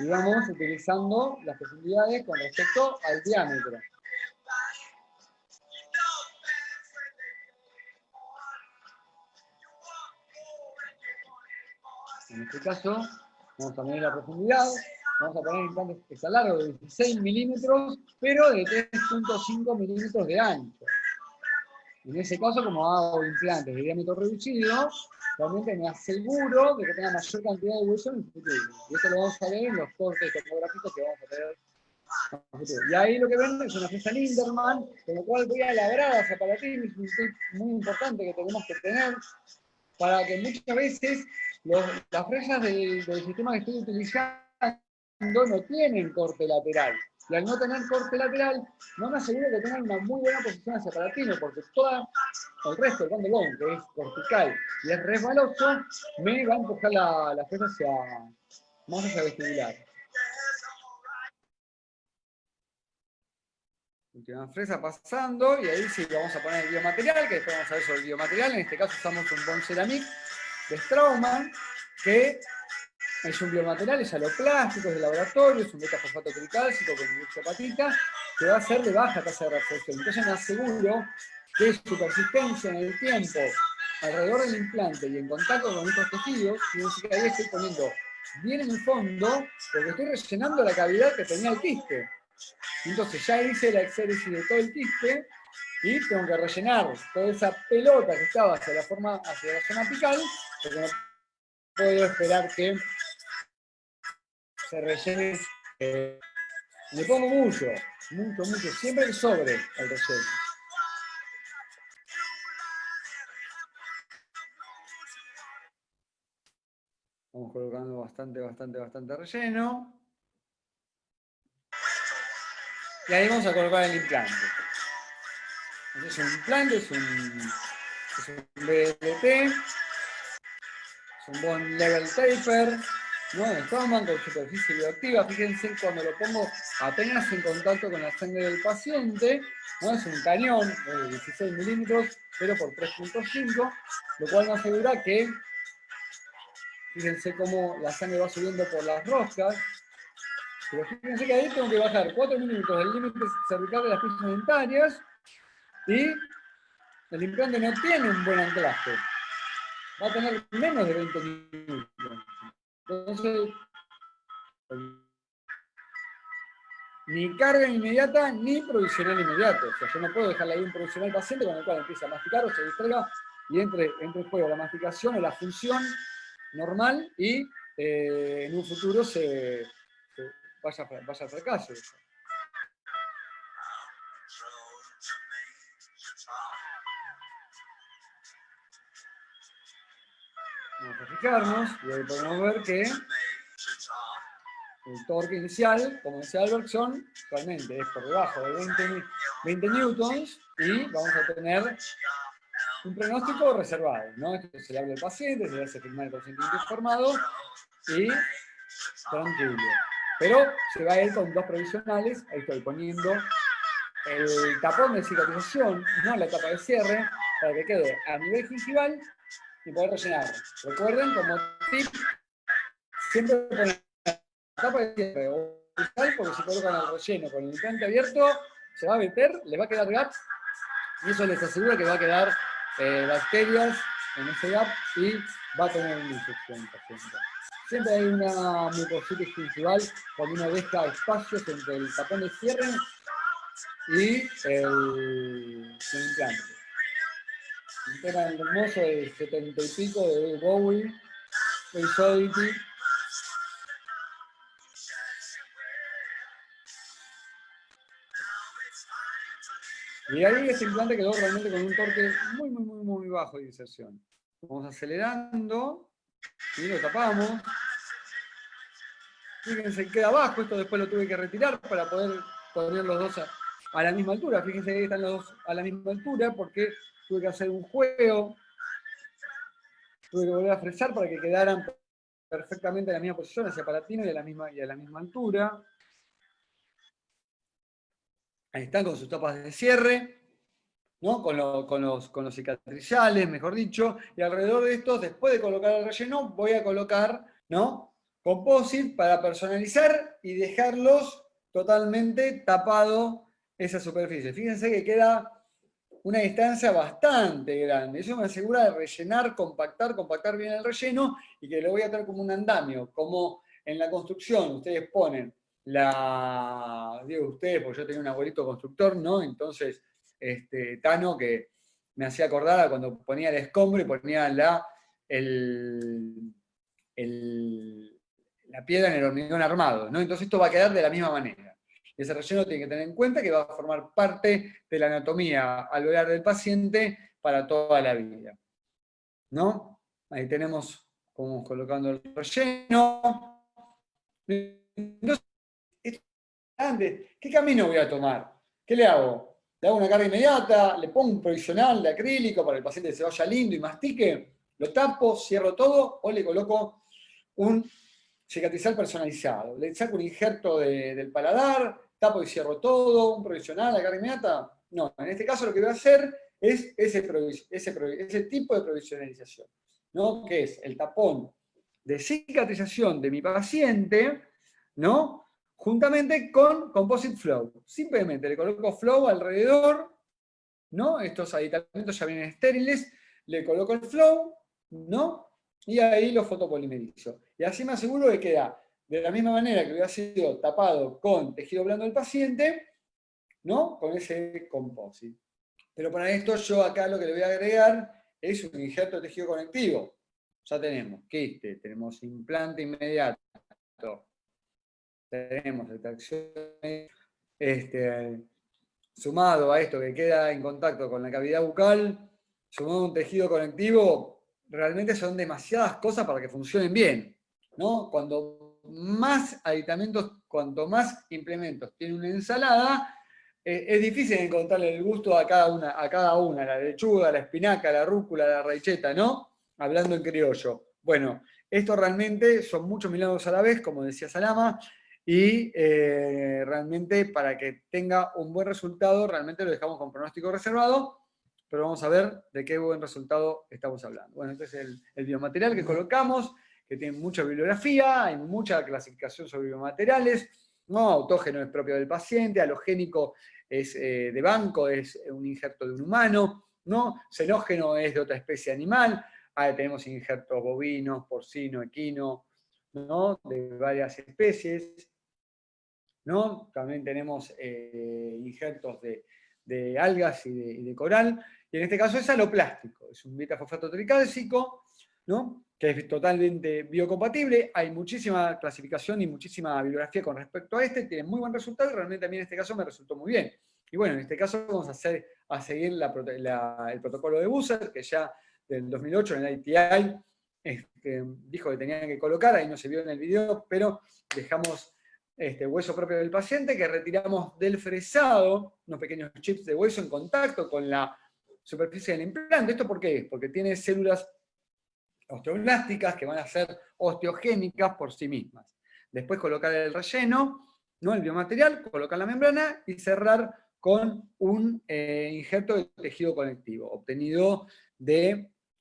y vamos utilizando las profundidades con respecto al diámetro. En este caso, vamos a medir la profundidad, vamos a poner implantes que está largo de 16 milímetros, pero de 3.5 milímetros de ancho. En ese caso, como hago implantes de diámetro reducido, realmente me aseguro de que tenga mayor cantidad de hueso en el futuro. Y esto lo vamos a ver en los cortes topográficos que vamos a tener en el futuro. Y ahí lo que ven es una fresa Linderman, con lo cual voy a labrar a zapatatín, es un tip muy importante que tenemos que tener, para que muchas veces las fresas del sistema que estoy utilizando no tienen corte lateral. Y al no tener corte lateral, no me aseguro que tengan una muy buena posición hacia palatino, porque todo el resto del bandolón, que es vertical y es resbaloso, me va a empujar la fresa más hacia vestibular. Última fresa pasando, y ahí sí vamos a poner el biomaterial, que después vamos a ver sobre el biomaterial. En este caso usamos un Bond Ceramic de Straumann, que es un biomaterial, es aloplástico, es de laboratorio, es un beta-fosfato tricálcico con hidroxiapatita, que va a ser de baja tasa de reabsorción. Entonces me aseguro que su persistencia en el tiempo alrededor del implante y en contacto con estos tejidos, quiere decir que ahí estoy poniendo bien en el fondo, porque estoy rellenando la cavidad que tenía el quiste. Entonces ya hice la exéresis de todo el quiste y tengo que rellenar toda esa pelota que estaba hacia la zona apical, porque no puedo esperar que se rellene. Le pongo mucho, siempre el sobre el relleno. Vamos colocando bastante relleno. Y ahí vamos a colocar el implante. Entonces un implante es un BLT, es un Bone Level Taper, ¿no? De Straumann con superficie bioactiva. Fíjense cuando lo pongo apenas en contacto con la sangre del paciente, ¿no? Es un cañón de 16 milímetros, pero por 3.5, lo cual me asegura que, fíjense cómo la sangre va subiendo por las roscas, pero fíjense que ahí tengo que bajar 4 milímetros del límite cervical de las piezas dentarias y el implante no tiene un buen anclaje. Va a tener menos de 20 minutos. Entonces, ni carga inmediata, ni provisional inmediato. O sea, yo no puedo dejarle ahí un provisional paciente con el cual empieza a masticar o se distraiga y entre en juego la masticación o la función normal y en un futuro vaya al fracaso. Vamos a fijarnos y ahí podemos ver que el torque inicial, como decía Albertson, realmente es por debajo de 20 newtons y vamos a tener un pronóstico reservado, ¿no? Esto se le habla al paciente, se le hace firmar el consentimiento informado y tranquilo. Pero se va a ir con dos provisionales, ahí estoy poniendo el tapón de cicatrización, no la tapa de cierre, para que quede a nivel gingival y poder rellenar. Recuerden, como tip, siempre poner la tapa de cierre o cristal, porque si colocan el relleno con el implante abierto, se va a meter, le va a quedar gap, y eso les asegura que va a quedar bacterias en ese gap y va a tener una infección el paciente. Siempre hay una mucositis gingival cuando uno deja espacios entre el tapón de cierre y el implante. Un tema hermoso de 70 y pico de Bowie, Face Oddity. Y ahí este implante quedó realmente con un torque muy bajo de inserción. Vamos acelerando y lo tapamos. fíjense que queda abajo, esto después lo tuve que retirar para poder poner los dos a la misma altura. Fíjense que están los dos a la misma altura porque tuve que hacer un juego, tuve que volver a fresar para que quedaran perfectamente en la misma posición, hacia palatino y a la misma altura. Ahí están con sus tapas de cierre, ¿no? Con los cicatrizales, mejor dicho, y alrededor de estos, después de colocar el relleno, voy a colocar, ¿no?, composite para personalizar y dejarlos totalmente tapado esa superficie. Fíjense que queda una distancia bastante grande. Eso me asegura de rellenar, compactar bien el relleno y que lo voy a traer como un andamio, como en la construcción ustedes ponen digo ustedes, porque yo tenía un abuelito constructor, ¿no? Entonces, Tano, que me hacía acordar a cuando ponía el escombro y ponía la piedra en el hormigón armado, ¿no? Entonces esto va a quedar de la misma manera. Ese relleno tiene que tener en cuenta que va a formar parte de la anatomía alveolar del paciente para toda la vida, ¿no? Ahí tenemos cómo vamos colocando el relleno. Entonces, ¿qué camino voy a tomar? ¿Qué le hago? ¿Le hago una carga inmediata? ¿Le pongo un provisional de acrílico para que el paciente se vaya lindo y mastique? ¿Lo tapo, cierro todo? ¿O le coloco un cicatrizal personalizado? ¿Le saco un injerto del paladar? ¿Tapo y cierro todo? ¿Un provisional, la carga inmediata? No, en este caso lo que voy a hacer es ese tipo de provisionalización, ¿no? Que es el tapón de cicatrización de mi paciente, ¿no?, juntamente con Composite Flow. Simplemente le coloco Flow alrededor, ¿no? Estos aditamentos ya vienen estériles, le coloco el Flow, ¿no? Y ahí lo fotopolimerizo. Y así me aseguro de que queda de la misma manera que hubiera sido tapado con tejido blando del paciente, ¿no?, con ese Composite. Pero para esto yo acá lo que le voy a agregar es un injerto de tejido conectivo. Ya tenemos quiste, tenemos implante inmediato, tenemos extracción, sumado a esto que queda en contacto con la cavidad bucal, sumado a un tejido conectivo, realmente son demasiadas cosas para que funcionen bien, ¿no? Cuando más aditamentos, cuanto más implementos tiene una ensalada, es difícil encontrarle el gusto a cada una, la lechuga, la espinaca, la rúcula, la raicheta, ¿no? Hablando en criollo. Bueno, esto realmente son muchos milagros a la vez, como decía Salama, y realmente para que tenga un buen resultado, realmente lo dejamos con pronóstico reservado, pero vamos a ver de qué buen resultado estamos hablando. Bueno, este es el biomaterial que colocamos, que tiene mucha bibliografía, hay mucha clasificación sobre biomateriales, ¿no? Autógeno es propio del paciente, halogénico es de banco, es un injerto de un humano, ¿no? Xenógeno es de otra especie animal, ahí tenemos injertos bovinos, porcino, equino, ¿no?, de varias especies, ¿no? También tenemos injertos de algas y de coral, y en este caso es aloplástico, es un beta-fosfato tricálcico, ¿no?, que es totalmente biocompatible. Hay muchísima clasificación y muchísima bibliografía con respecto a tiene muy buen resultado, y realmente a mí en este caso me resultó muy bien. Y bueno, en este caso vamos a seguir el protocolo de Busser, que ya del 2008 en el ITI dijo que tenían que colocar, ahí no se vio en el video, pero dejamos hueso propio del paciente que retiramos del fresado, unos pequeños chips de hueso en contacto con la superficie del implante. ¿Esto por qué? Porque tiene células osteoblásticas que van a ser osteogénicas por sí mismas. Después colocar el relleno, ¿no?, el biomaterial, colocar la membrana y cerrar con un injerto de tejido conectivo, obtenido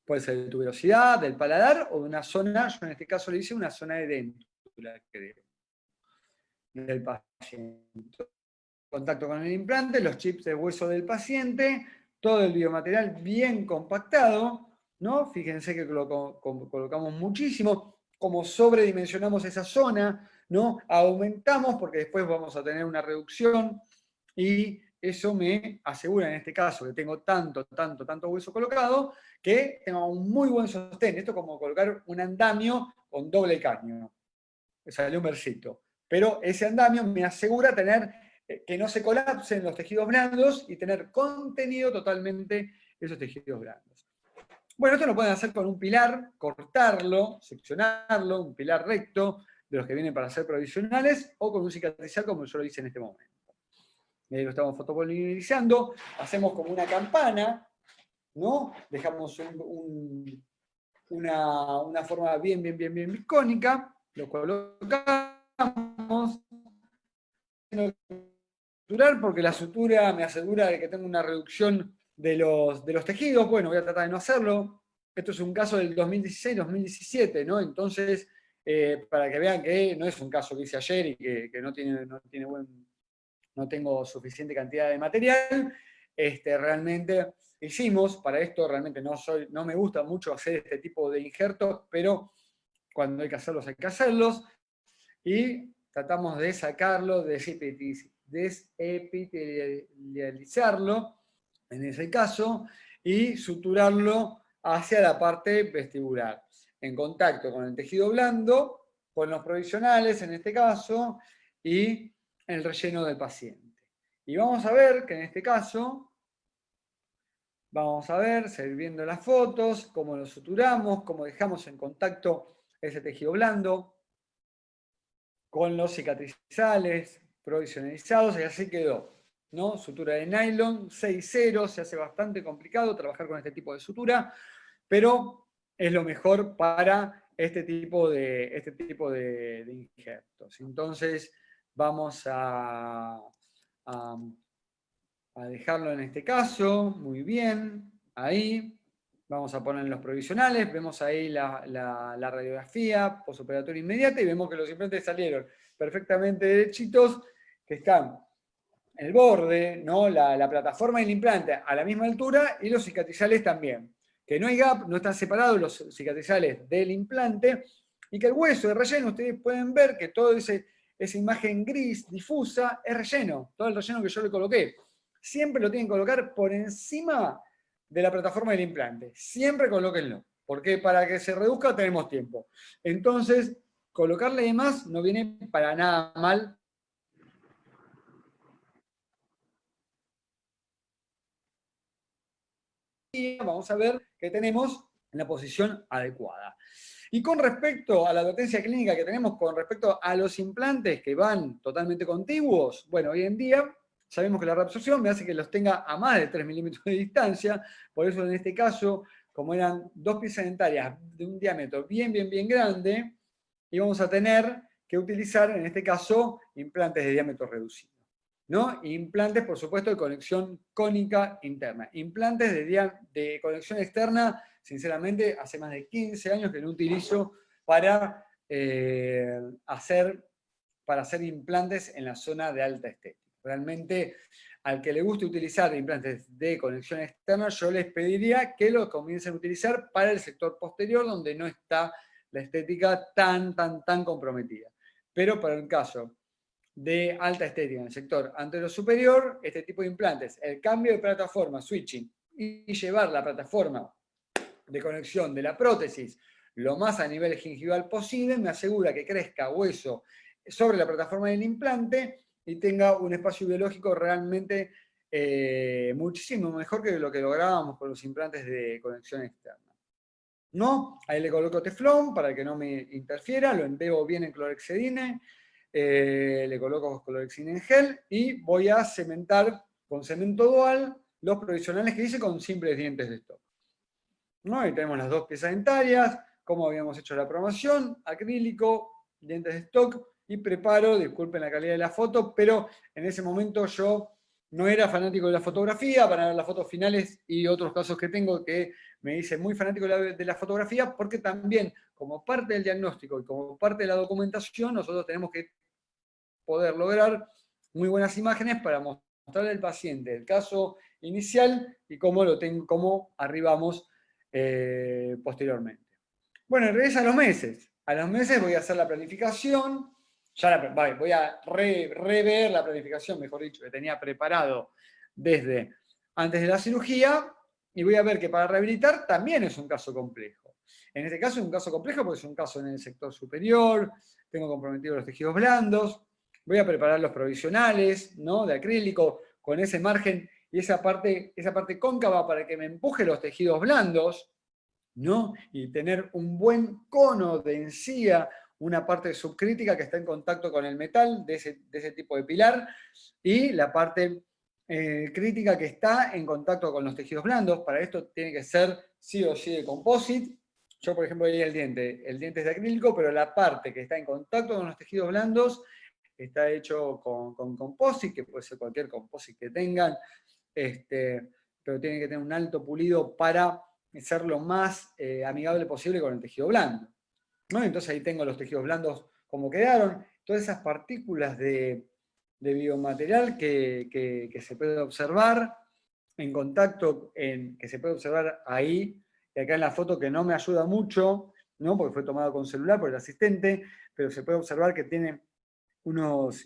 puede ser de tuberosidad, del paladar o de una zona, yo en este caso le hice una zona de dentura, creo, del paciente. Contacto con el implante, los chips de hueso del paciente, todo el biomaterial bien compactado, ¿no? Fíjense que colocamos muchísimo, como sobredimensionamos esa zona, ¿no? Aumentamos porque después vamos a tener una reducción y eso me asegura en este caso que tengo tanto hueso colocado que tengo un muy buen sostén. Esto es como colocar un andamio con doble caño. Sale un versito. Pero ese andamio me asegura tener que no se colapsen los tejidos blandos y tener contenido totalmente esos tejidos blandos. Bueno, esto lo pueden hacer con un pilar, cortarlo, seccionarlo, un pilar recto, de los que vienen para ser provisionales, o con un cicatrizal como yo lo hice en este momento. Lo estamos fotopolimerizando, hacemos como una campana, ¿no? Dejamos una forma bien icónica, lo colocamos, porque la sutura me asegura de que tengo una reducción de los tejidos. Bueno, voy a tratar de no hacerlo. Esto es un caso del 2016-2017, ¿no? Entonces, para que vean que no es un caso que hice ayer y que no tengo suficiente cantidad de material, realmente hicimos, para esto realmente no me gusta mucho hacer este tipo de injertos, pero cuando hay que hacerlos, hay que hacerlos, y tratamos de sacarlo, desepitelializarlo, en ese caso, y suturarlo hacia la parte vestibular, en contacto con el tejido blando, con los provisionales en este caso, y el relleno del paciente. Y vamos a ver que en este caso, vamos a ver, seguir viendo las fotos, cómo lo suturamos, cómo dejamos en contacto ese tejido blando con los cicatrizales provisionalizados, y así quedó, ¿no? Sutura de nylon, 6-0, se hace bastante complicado trabajar con este tipo de sutura, pero es lo mejor para este tipo de injertos. Entonces, vamos a dejarlo en este caso, muy bien, ahí. Vamos a poner los provisionales, vemos ahí la radiografía postoperatoria inmediata y vemos que los implantes salieron perfectamente derechitos, que están el borde, ¿no? La plataforma del implante a la misma altura y los cicatrizales también. Que no hay gap, no están separados los cicatrizales del implante y que el hueso de relleno, ustedes pueden ver que toda esa imagen gris difusa es relleno, todo el relleno que yo le coloqué. Siempre lo tienen que colocar por encima de la plataforma del implante. Siempre colóquenlo, porque para que se reduzca tenemos tiempo. Entonces, colocarle de más no viene para nada mal. Y vamos a ver que tenemos en la posición adecuada. Y con respecto a la advertencia clínica que tenemos con respecto a los implantes que van totalmente contiguos, bueno, hoy en día sabemos que la reabsorción me hace que los tenga a más de 3 milímetros de distancia, por eso en este caso, como eran dos piezas dentarias de un diámetro bien grande, íbamos a tener que utilizar, en este caso, implantes de diámetro reducido, ¿no? Implantes, por supuesto, de conexión cónica interna. Implantes de conexión externa, sinceramente, hace más de 15 años que no utilizo para hacer implantes en la zona de alta estética. Realmente, al que le guste utilizar implantes de conexión externa, yo les pediría que lo comiencen a utilizar para el sector posterior, donde no está la estética tan comprometida. Pero para el caso de alta estética en el sector anterior-superior, este tipo de implantes, el cambio de plataforma, switching, y llevar la plataforma de conexión de la prótesis lo más a nivel gingival posible, me asegura que crezca hueso sobre la plataforma del implante y tenga un espacio biológico realmente muchísimo mejor que lo que lográbamos con los implantes de conexión externa. ¿No? Ahí le coloco teflón para que no me interfiera, lo embebo bien en clorhexidine, le coloco clorhexidina en gel y voy a cementar con cemento dual los provisionales que hice con simples dientes de stock. ¿No? Ahí tenemos las dos piezas dentarias, como habíamos hecho la promoción, acrílico, dientes de stock, y preparo, disculpen la calidad de la foto, pero en ese momento yo no era fanático de la fotografía, para ver las fotos finales y otros casos que tengo que me hice muy fanático de la fotografía, porque también como parte del diagnóstico y como parte de la documentación, nosotros tenemos que poder lograr muy buenas imágenes para mostrarle al paciente el caso inicial y cómo arribamos posteriormente. Bueno, regresa a los meses. A los meses voy a hacer la planificación, voy a rever la planificación, mejor dicho, que tenía preparado desde antes de la cirugía, y voy a ver que para rehabilitar también es un caso complejo. En este caso es un caso complejo porque es un caso en el sector superior, tengo comprometidos los tejidos blandos, voy a preparar los provisionales, ¿no? De acrílico, con ese margen y esa parte cóncava para que me empuje los tejidos blandos, ¿no? Y tener un buen cono de encía, una parte subcrítica que está en contacto con el metal de ese tipo de pilar, y la parte crítica que está en contacto con los tejidos blandos. Para esto tiene que ser sí o sí de composite. Yo, por ejemplo, ahí el diente es de acrílico, pero la parte que está en contacto con los tejidos blandos está hecho con composite, que puede ser cualquier composite que tengan, pero tiene que tener un alto pulido para ser lo más amigable posible con el tejido blando, ¿no? Entonces ahí tengo los tejidos blandos como quedaron, todas esas partículas de biomaterial que se puede observar en contacto, que se puede observar ahí, y acá en la foto que no me ayuda mucho, ¿no? Porque fue tomado con celular por el asistente, pero se puede observar que tiene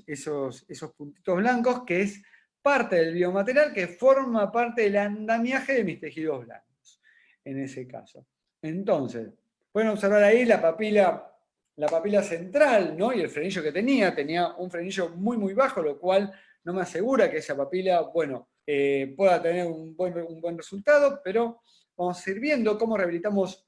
esos puntitos blancos, que es parte del biomaterial que forma parte del andamiaje de mis tejidos blandos, en ese caso. Entonces, pueden observar ahí la papila central, ¿no? Y el frenillo que tenía un frenillo muy, muy bajo, lo cual no me asegura que esa papila, bueno, pueda tener un buen resultado, pero vamos a ir viendo cómo rehabilitamos,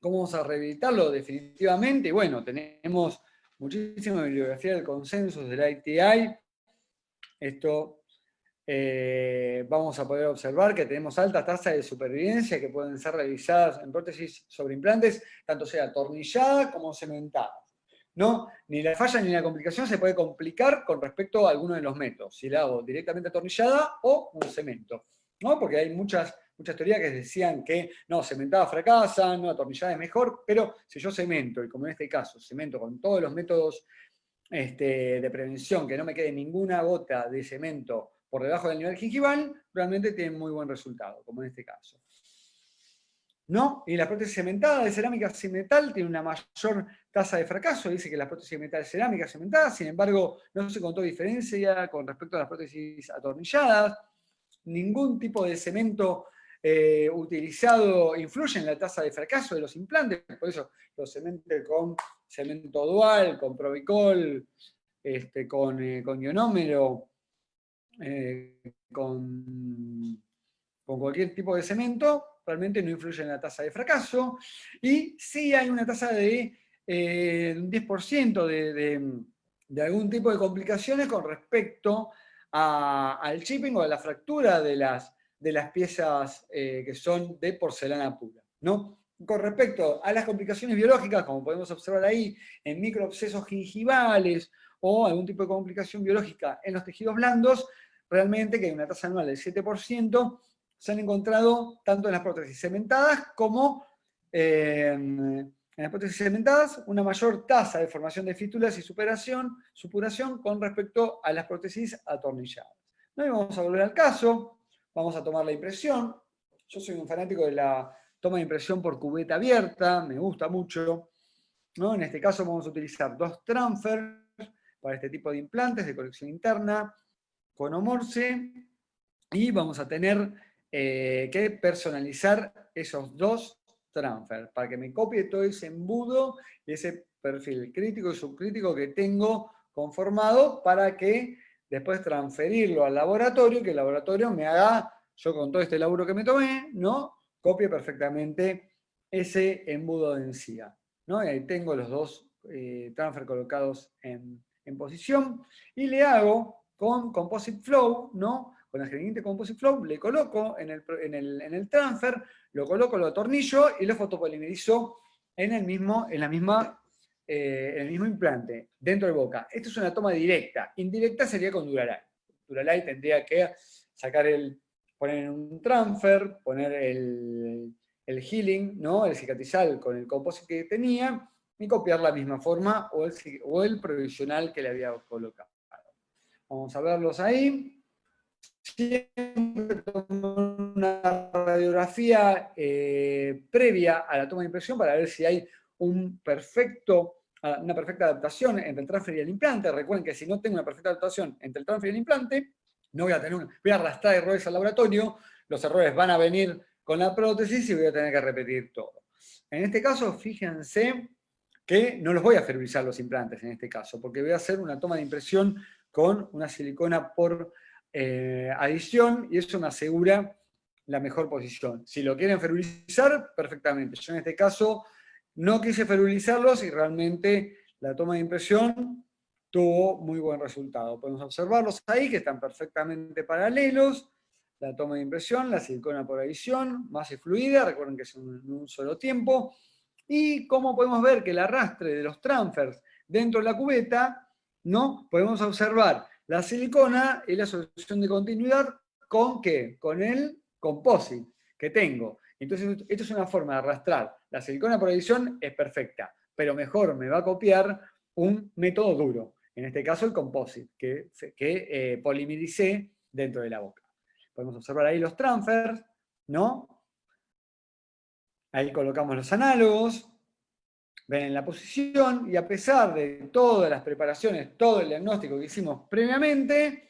cómo vamos a rehabilitarlo definitivamente. Y bueno, tenemos muchísima bibliografía del consenso del ITI. Esto vamos a poder observar que tenemos altas tasas de supervivencia que pueden ser realizadas en prótesis sobre implantes, tanto sea atornillada como cementada, ¿no? Ni la falla ni la complicación se puede complicar con respecto a alguno de los métodos, si la hago directamente atornillada o un cemento, ¿no? Porque hay muchas teorías que decían que no, cementada fracasa, no, atornillada es mejor, pero si yo cemento, y como en este caso, cemento con todos los métodos de prevención, que no me quede ninguna gota de cemento por debajo del nivel gingival, realmente tienen muy buen resultado, como en este caso, ¿no? Y la prótesis cementada de cerámica sin metal tiene una mayor tasa de fracaso. Dice que la prótesis de metal es cerámica cementada, sin embargo, no se encontró diferencia con respecto a las prótesis atornilladas. Ningún tipo de cemento utilizado influye en la tasa de fracaso de los implantes, por eso los cementos con cemento dual, con Provicol, con ionómero, con cualquier tipo de cemento, realmente no influye en la tasa de fracaso, y sí hay una tasa de un 10% de algún tipo de complicaciones con respecto al chipping o a la fractura de las piezas que son de porcelana pura, ¿no? Con respecto a las complicaciones biológicas, como podemos observar ahí, en microabscesos gingivales o algún tipo de complicación biológica en los tejidos blandos, realmente que hay una tasa anual del 7%, se han encontrado tanto en las prótesis cementadas como en las prótesis cementadas una mayor tasa de formación de fístulas y supuración con respecto a las prótesis atornilladas. ¿No? Y vamos a volver al caso, vamos a tomar la impresión. Yo soy un fanático de la toma de impresión por cubeta abierta, me gusta mucho, ¿no? En este caso vamos a utilizar 2 transfers para este tipo de implantes de colección interna, con Omorce, y vamos a tener que personalizar esos 2 transfers para que me copie todo ese embudo y ese perfil crítico y subcrítico que tengo conformado para que después transferirlo al laboratorio, que el laboratorio me haga, yo con todo este laburo que me tomé, ¿no? Copie perfectamente ese embudo de encía, ¿no? Y ahí tengo los 2 transfer colocados en posición, y le hago con Composite Flow, ¿no? Con el gradiente Composite Flow, le coloco en el transfer, lo coloco, lo atornillo y lo fotopolimerizo en el mismo implante, dentro de boca. Esto es una toma directa. Indirecta sería con Duralay. Duralay tendría que poner en un transfer, poner el healing, ¿no? El cicatrizal con el composite que tenía, y copiar la misma forma o el provisional que le había colocado. Vamos a verlos ahí. Siempre tomo una radiografía previa a la toma de impresión para ver si hay una perfecta adaptación entre el transfer y el implante. Recuerden que si no tengo una perfecta adaptación entre el transfer y el implante, no voy a arrastrar errores al laboratorio, los errores van a venir con la prótesis y voy a tener que repetir todo. En este caso, fíjense que no los voy a fervilizar los implantes en este caso, porque voy a hacer una toma de impresión con una silicona por adición, y eso me asegura la mejor posición. Si lo quieren fervilizar, perfectamente. Yo en este caso no quise ferulizarlos y realmente la toma de impresión tuvo muy buen resultado. Podemos observarlos ahí, que están perfectamente paralelos. La toma de impresión, la silicona por adición, masa y fluida, recuerden que es en un solo tiempo. Y como podemos ver que el arrastre de los transfers dentro de la cubeta, ¿no? Podemos observar la silicona y la solución de continuidad con ¿qué? Con el composite que tengo. Entonces, esto es una forma de arrastrar. La silicona por adición es perfecta, pero mejor me va a copiar un método duro. En este caso, el composite, que polimericé dentro de la boca. Podemos observar ahí los transfers, ¿no? Ahí colocamos los análogos. Ven en la posición, y a pesar de todas las preparaciones, todo el diagnóstico que hicimos previamente,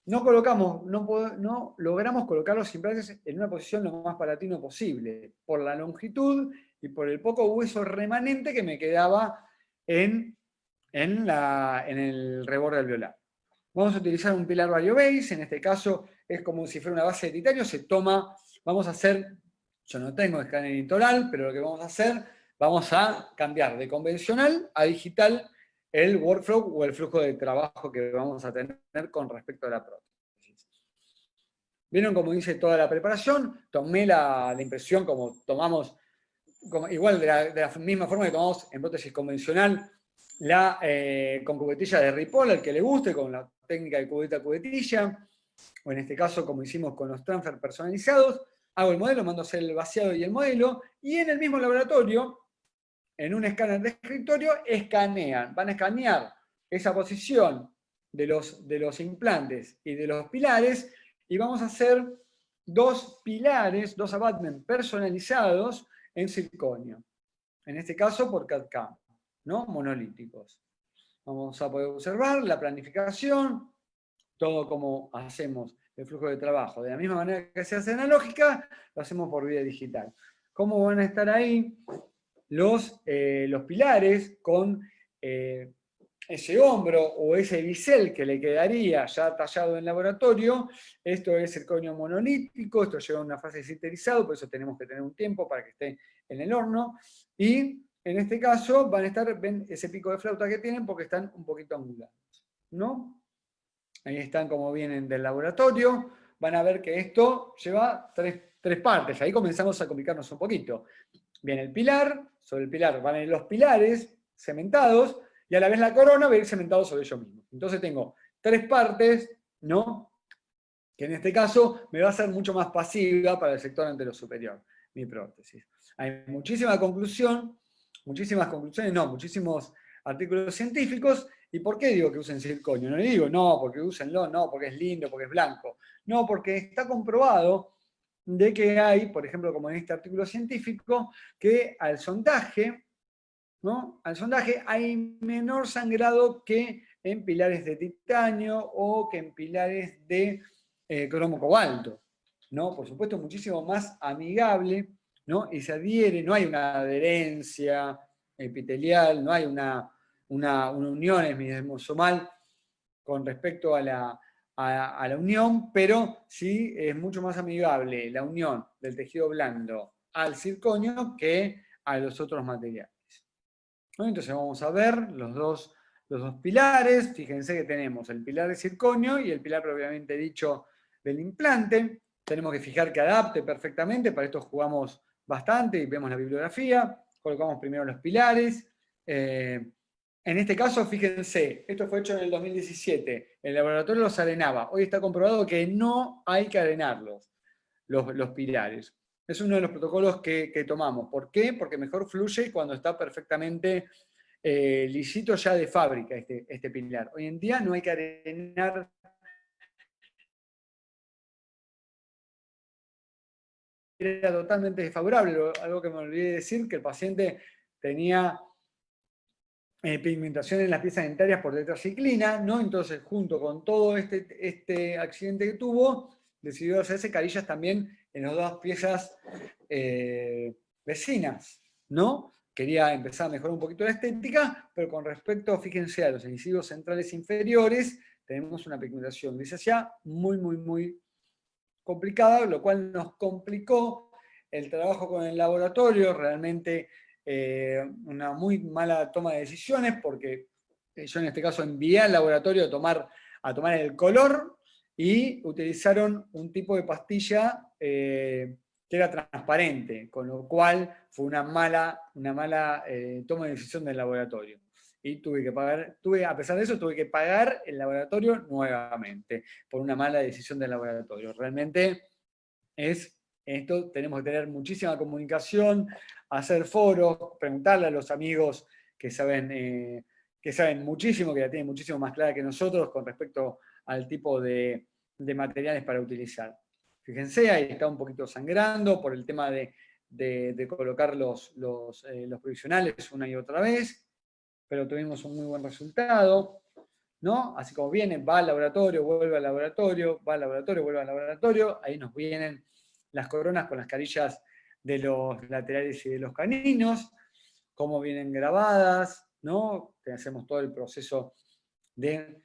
no logramos colocar los implantes en una posición lo más palatino posible, por la longitud y por el poco hueso remanente que me quedaba en el reborde alveolar. Vamos a utilizar un pilar variobase, en este caso es como si fuera una base de titanio, se toma, vamos a hacer, yo no tengo escáner intoral, pero lo que vamos a hacer, vamos a cambiar de convencional a digital el workflow o el flujo de trabajo que vamos a tener con respecto a la prótesis. ¿Vieron cómo hice toda la preparación? Tomé la impresión como tomamos, igual de la misma forma que tomamos en prótesis convencional, con cubetilla de Ripoll, al que le guste, con la técnica de cubeta-cubetilla, o en este caso como hicimos con los transfer personalizados, hago el modelo, mando a hacer el vaciado y el modelo, y en el mismo laboratorio, en un escáner de escritorio, van a escanear esa posición de los implantes y de los pilares, y vamos a hacer dos pilares, dos abutments personalizados en circonio. En este caso por CAD/CAM, ¿no? Monolíticos. Vamos a poder observar la planificación, todo como hacemos el flujo de trabajo. De la misma manera que se hace analógica, lo hacemos por vía digital. ¿Cómo van a estar ahí los pilares con ese hombro o ese bisel que le quedaría ya tallado en laboratorio? Esto es circonio monolítico, esto lleva a una fase de sinterizado, por eso tenemos que tener un tiempo para que esté en el horno. Y en este caso van a estar, ven ese pico de flauta que tienen porque están un poquito angulados, ¿no? Ahí están como vienen del laboratorio. Van a ver que esto lleva tres partes. Ahí comenzamos a complicarnos un poquito. Viene el pilar, sobre el pilar van a ir los pilares cementados, y a la vez la corona va a ir cementado sobre ellos mismos. Entonces tengo tres partes, ¿no? Que en este caso me va a ser mucho más pasiva para el sector antero superior, mi prótesis. Hay muchísimas conclusiones, muchísimos artículos científicos. ¿Y por qué digo que usen circonio? No le digo, no, porque úsenlo, no, porque es lindo, porque es blanco. No, porque está comprobado de que hay, por ejemplo, como en este artículo científico, que al sondaje, ¿no? Al sondaje hay menor sangrado que en pilares de titanio o que en pilares de cromo cobalto, ¿no? Por supuesto, muchísimo más amigable, ¿no? Y se adhiere, no hay una adherencia epitelial, no hay una unión epidermosomal con respecto a la unión, pero sí es mucho más amigable la unión del tejido blando al circonio que a los otros materiales. Entonces vamos a ver los dos pilares. Fíjense que tenemos el pilar de circonio y el pilar propiamente dicho del implante. Tenemos que fijar que adapte perfectamente, para esto jugamos bastante y vemos la bibliografía. Colocamos primero los pilares. En este caso, fíjense, esto fue hecho en el 2017. El laboratorio los arenaba. Hoy está comprobado que no hay que arenarlos, los pilares. Es uno de los protocolos que tomamos. ¿Por qué? Porque mejor fluye cuando está perfectamente lisito ya de fábrica este pilar. Hoy en día no hay que arenar. Era totalmente desfavorable, algo que me olvidé decir, que el paciente tenía pigmentación en las piezas dentarias por tetraciclina, ¿no? Entonces, junto con todo este accidente que tuvo, decidió hacerse carillas también en las dos piezas vecinas, ¿no? Quería empezar a mejorar un poquito la estética, pero con respecto, fíjense, a los incisivos centrales inferiores, tenemos una pigmentación grisácea muy, muy, muy complicada, lo cual nos complicó el trabajo con el laboratorio. Realmente una muy mala toma de decisiones, porque yo en este caso envié al laboratorio a tomar el color y utilizaron un tipo de pastilla que era transparente, con lo cual fue una mala toma de decisión del laboratorio. Y tuve que pagar, a pesar de eso, tuve que pagar el laboratorio nuevamente por una mala decisión del laboratorio. Realmente esto tenemos que tener muchísima comunicación, hacer foros, preguntarle a los amigos que saben muchísimo, que la tienen muchísimo más clara que nosotros con respecto al tipo de materiales para utilizar. Fíjense, ahí está un poquito sangrando por el tema de colocar los provisionales una y otra vez, pero tuvimos un muy buen resultado, ¿no? Así como viene, va al laboratorio, vuelve al laboratorio, va al laboratorio, vuelve al laboratorio, ahí nos vienen las coronas con las carillas de los laterales y de los caninos, cómo vienen grabadas, ¿no? Hacemos todo el proceso de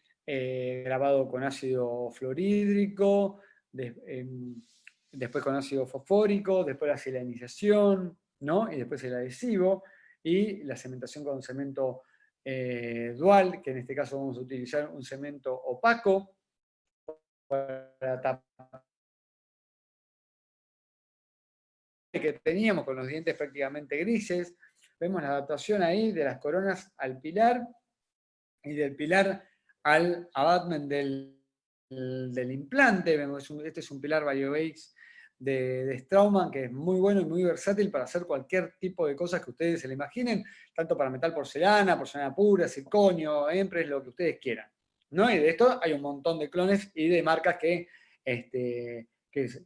grabado con ácido fluorhídrico, después con ácido fosfórico, después la silanización, ¿no? Y después el adhesivo, y la cementación con cemento dual, que en este caso vamos a utilizar un cemento opaco para tapar que teníamos con los dientes prácticamente grises. Vemos la adaptación ahí de las coronas al pilar y del pilar al abutment del implante. Este es un pilar BioBase de Straumann, que es muy bueno y muy versátil para hacer cualquier tipo de cosas que ustedes se le imaginen, tanto para metal porcelana pura, circonio, empres, lo que ustedes quieran, ¿no? Y de esto hay un montón de clones y de marcas que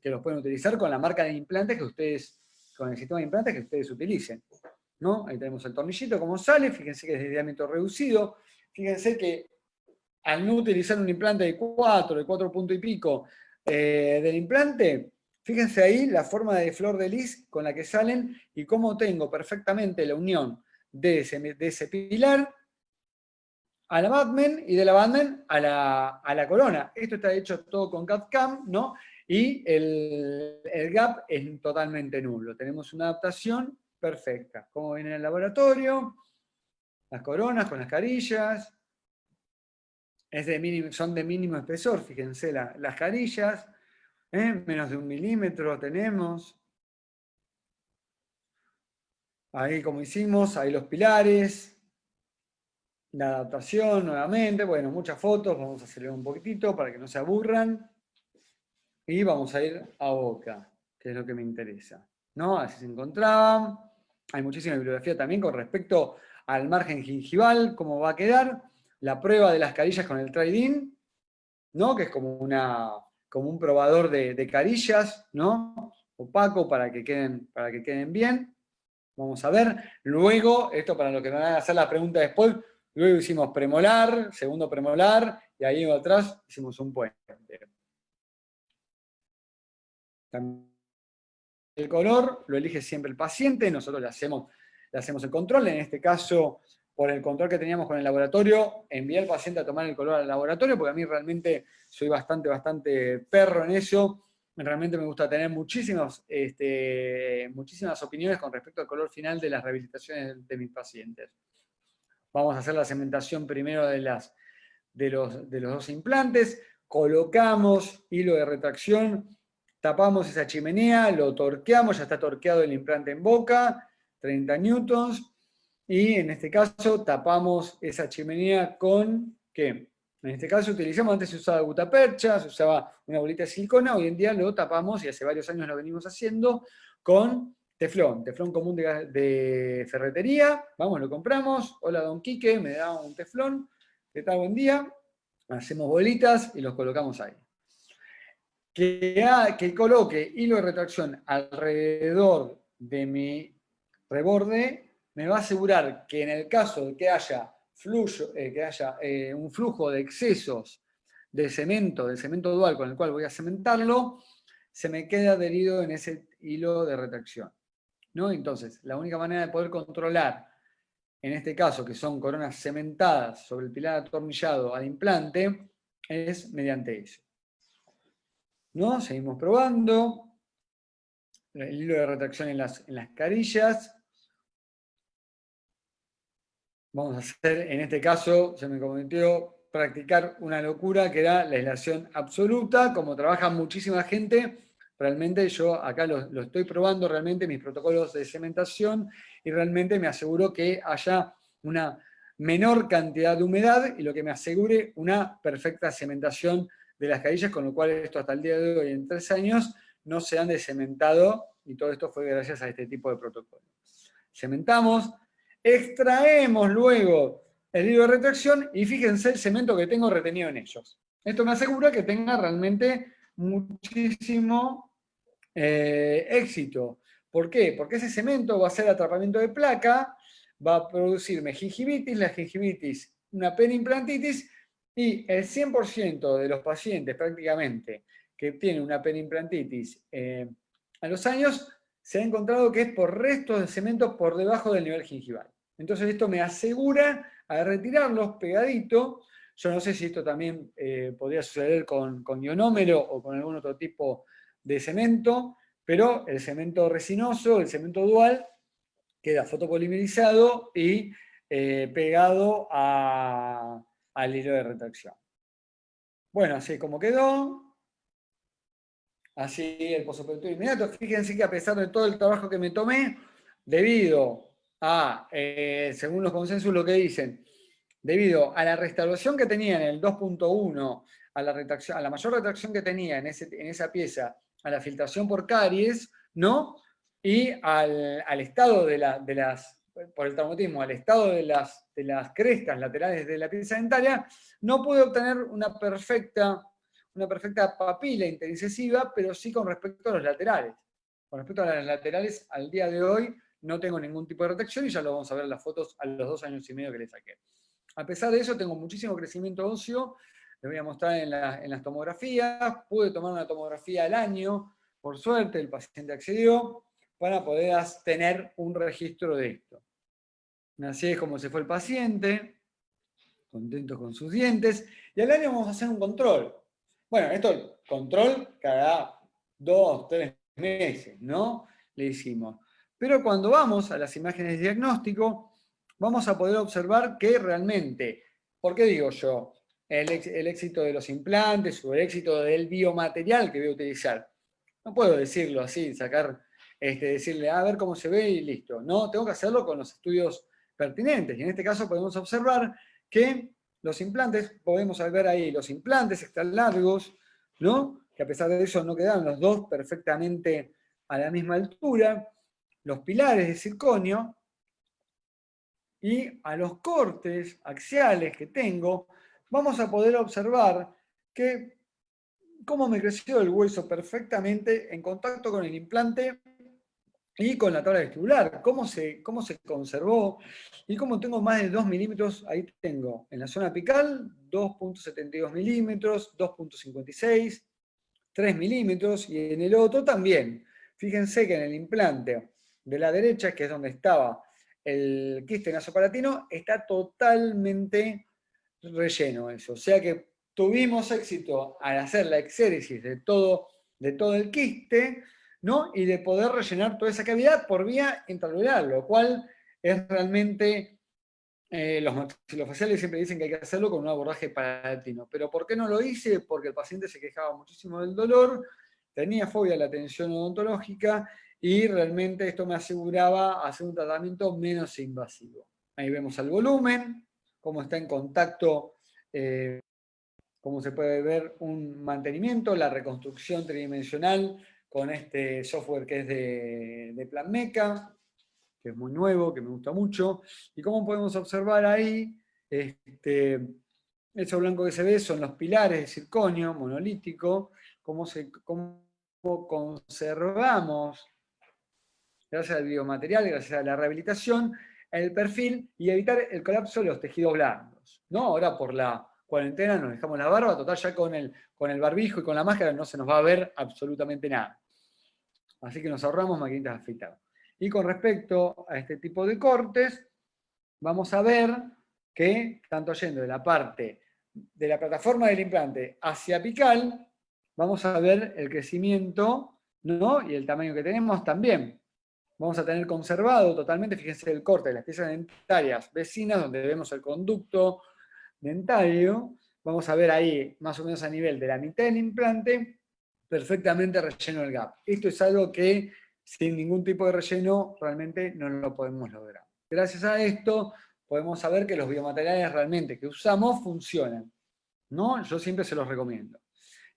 los pueden utilizar con la marca de implantes que ustedes, con el sistema de implantes que ustedes utilicen, ¿no? Ahí tenemos el tornillito como sale, fíjense que es de diámetro reducido, fíjense que al no utilizar un implante de 4 punto y pico del implante, fíjense ahí la forma de flor de lis con la que salen y cómo tengo perfectamente la unión de ese pilar al abutment y del abutment a la corona. Esto está hecho todo con CAD-CAM, ¿no? Y el gap es totalmente nulo. Tenemos una adaptación perfecta. Como ven en el laboratorio, las coronas con las carillas. Son de mínimo espesor, fíjense, las carillas. Menos de 1 milímetro tenemos. Ahí como hicimos, ahí los pilares. La adaptación nuevamente, bueno, muchas fotos, vamos a acelerar un poquitito para que no se aburran. Y vamos a ir a boca, que es lo que me interesa, ¿no? Así se encontraban. Hay muchísima bibliografía también con respecto al margen gingival, cómo va a quedar. La prueba de las carillas con el Trade-in, ¿no? Que es como un probador de carillas, ¿no? Opaco para que queden bien. Vamos a ver. Luego, esto para los que me van a hacer la pregunta después, luego hicimos premolar, segundo premolar, y ahí atrás hicimos un puente. El color lo elige siempre el paciente, nosotros le hacemos el control, en este caso, por el control que teníamos con el laboratorio, envié al paciente a tomar el color al laboratorio, porque a mí realmente soy bastante perro en eso, realmente me gusta tener muchísimas opiniones con respecto al color final de las rehabilitaciones de mis pacientes. Vamos a hacer la cementación primero de los 2 implantes, colocamos hilo de retracción, tapamos esa chimenea, lo torqueamos, ya está torqueado el implante en boca, 30 newtons, y en este caso tapamos esa chimenea con, ¿qué? En este caso antes se usaba gutapercha, se usaba una bolita de silicona, hoy en día lo tapamos, y hace varios años lo venimos haciendo, con teflón común de ferretería, vamos, lo compramos, hola don Quique, me da un teflón, ¿qué tal? Buen día, hacemos bolitas y los colocamos ahí. Que coloque hilo de retracción alrededor de mi reborde me va a asegurar que en el caso de que haya un flujo de excesos del cemento dual con el cual voy a cementarlo, se me queda adherido en ese hilo de retracción, ¿no? Entonces, la única manera de poder controlar, en este caso, que son coronas cementadas sobre el pilar atornillado al implante, es mediante eso, ¿no? Seguimos probando. El hilo de retracción en las carillas. vamos a hacer, en este caso, se me cometió practicar una locura que era la aislación absoluta. Como trabaja muchísima gente, realmente yo acá lo estoy probando realmente, mis protocolos de cementación, y realmente me aseguro que haya una menor cantidad de humedad y lo que me asegure una perfecta cementación de las carillas, con lo cual esto hasta el día de hoy, en 3 años, no se han descementado, y todo esto fue gracias a este tipo de protocolo. Cementamos, extraemos luego el hilo de retracción y fíjense el cemento que tengo retenido en ellos. Esto me asegura que tenga realmente muchísimo éxito. ¿Por qué? Porque ese cemento va a hacer atrapamiento de placa, va a producirme gingivitis, la gingivitis una periimplantitis, y el 100% de los pacientes prácticamente que tienen una periimplantitis a los años se ha encontrado que es por restos de cemento por debajo del nivel gingival. Entonces esto me asegura al retirarlos pegadito. Yo no sé si esto también podría suceder con ionómero o con algún otro tipo de cemento, pero el cemento resinoso, el cemento dual, queda fotopolimerizado y pegado al hilo de retracción. Bueno, así como quedó. Así el posoperatorio inmediato. Fíjense que a pesar de todo el trabajo que me tomé, debido a, según los consensos lo que dicen, debido a la restauración que tenía en el 2.1, a la mayor retracción que tenía en esa pieza, a la filtración por caries, ¿no? Y al estado por el traumatismo, al estado de las crestas laterales de la pieza dentaria, no pude obtener una perfecta papila interincisiva, pero sí con respecto a los laterales. Con respecto a los laterales, al día de hoy no tengo ningún tipo de retracción y ya lo vamos a ver en las fotos a los 2 años y medio que le saqué. A pesar de eso, tengo muchísimo crecimiento óseo. Les voy a mostrar en las tomografías. Pude tomar una tomografía al año. Por suerte, el paciente accedió para poder tener un registro de esto. Así es como se fue el paciente, contento con sus dientes. Y al año vamos a hacer un control. Bueno, esto el control cada 2, 3 meses, ¿no? Le hicimos. Pero cuando vamos a las imágenes de diagnóstico, vamos a poder observar que realmente, ¿por qué digo yo? El éxito de los implantes o el éxito del biomaterial que voy a utilizar. No puedo decirlo así, decirle, a ver cómo se ve y listo. No, tengo que hacerlo con los estudios pertinentes. Y en este caso podemos observar que los implantes, podemos ver ahí, los implantes están largos, ¿no? Que a pesar de eso no quedaron los dos perfectamente a la misma altura. Los pilares de circonio y a los cortes axiales que tengo, vamos a poder observar que cómo me creció el hueso perfectamente en contacto con el implante y con la tabla vestibular, cómo se conservó y cómo tengo más de 2 milímetros. Ahí tengo en la zona apical 2.72 milímetros, 2.56, 3 milímetros, y en el otro también. Fíjense que en el implante de la derecha, que es donde estaba el quiste nasopalatino, está totalmente relleno eso. O sea que tuvimos éxito al hacer la exéresis de todo el quiste, ¿no? Y de poder rellenar toda esa cavidad por vía intralunar, lo cual es realmente... los maxilofaciales siempre dicen que hay que hacerlo con un abordaje palatino. ¿Pero por qué no lo hice? Porque el paciente se quejaba muchísimo del dolor, tenía fobia a la atención odontológica y realmente esto me aseguraba hacer un tratamiento menos invasivo. Ahí vemos el volumen, cómo está en contacto, cómo se puede ver un mantenimiento, la reconstrucción tridimensional con este software que es de Planmeca, que es muy nuevo, que me gusta mucho. Y como podemos observar ahí, eso blanco que se ve son los pilares de circonio monolítico, cómo conservamos, gracias al biomaterial, gracias a la rehabilitación, el perfil y evitar el colapso de los tejidos blandos. ¿No? Ahora por la cuarentena nos dejamos la barba, total ya con el barbijo y con la máscara no se nos va a ver absolutamente nada. Así que nos ahorramos maquinitas de afeitar. Y con respecto a este tipo de cortes, vamos a ver que, tanto yendo de la parte de la plataforma del implante hacia apical, vamos a ver el crecimiento, ¿no? Y el tamaño que tenemos también. vamos a tener conservado totalmente, fíjense el corte de las piezas dentarias vecinas, donde vemos el conducto dentario. Vamos a ver ahí, más o menos a nivel de la mitad del implante, perfectamente relleno el gap. Esto es algo que sin ningún tipo de relleno realmente no lo podemos lograr. Gracias a esto podemos saber que los biomateriales realmente que usamos funcionan, ¿no? Yo siempre se los recomiendo.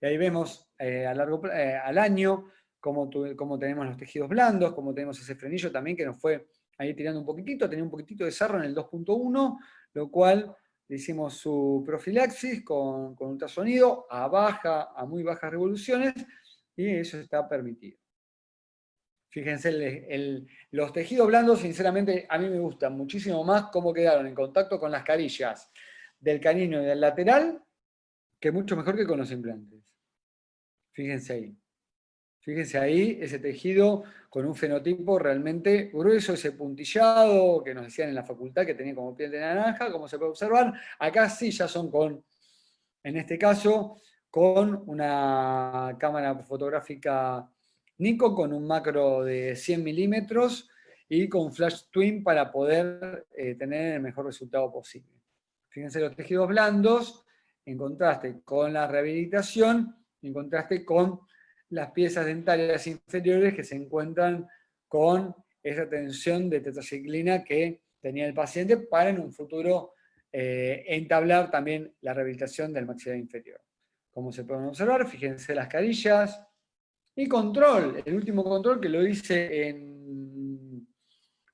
Y ahí vemos al año cómo tenemos los tejidos blandos, cómo tenemos ese frenillo también que nos fue ahí tirando un poquitito, tenía un poquitito de sarro en el 2.1, lo cual le hicimos su profilaxis con ultrasonido a muy bajas revoluciones, y eso está permitido. Fíjense, los tejidos blandos, sinceramente, a mí me gustan muchísimo más cómo quedaron en contacto con las carillas del canino y del lateral, que mucho mejor que con los implantes. Fíjense ahí. Fíjense ahí ese tejido con un fenotipo realmente grueso, ese puntillado que nos decían en la facultad que tenía como piel de naranja, como se puede observar. Acá sí ya son en este caso, con una cámara fotográfica Nikon con un macro de 100 milímetros y con flash twin para poder tener el mejor resultado posible. Fíjense los tejidos blandos en contraste con la rehabilitación, en contraste con las piezas dentarias inferiores que se encuentran con esa tensión de tetraciclina que tenía el paciente para en un futuro entablar también la rehabilitación del maxilar inferior. Como se pueden observar, fíjense las carillas. Y control, el último control que lo hice en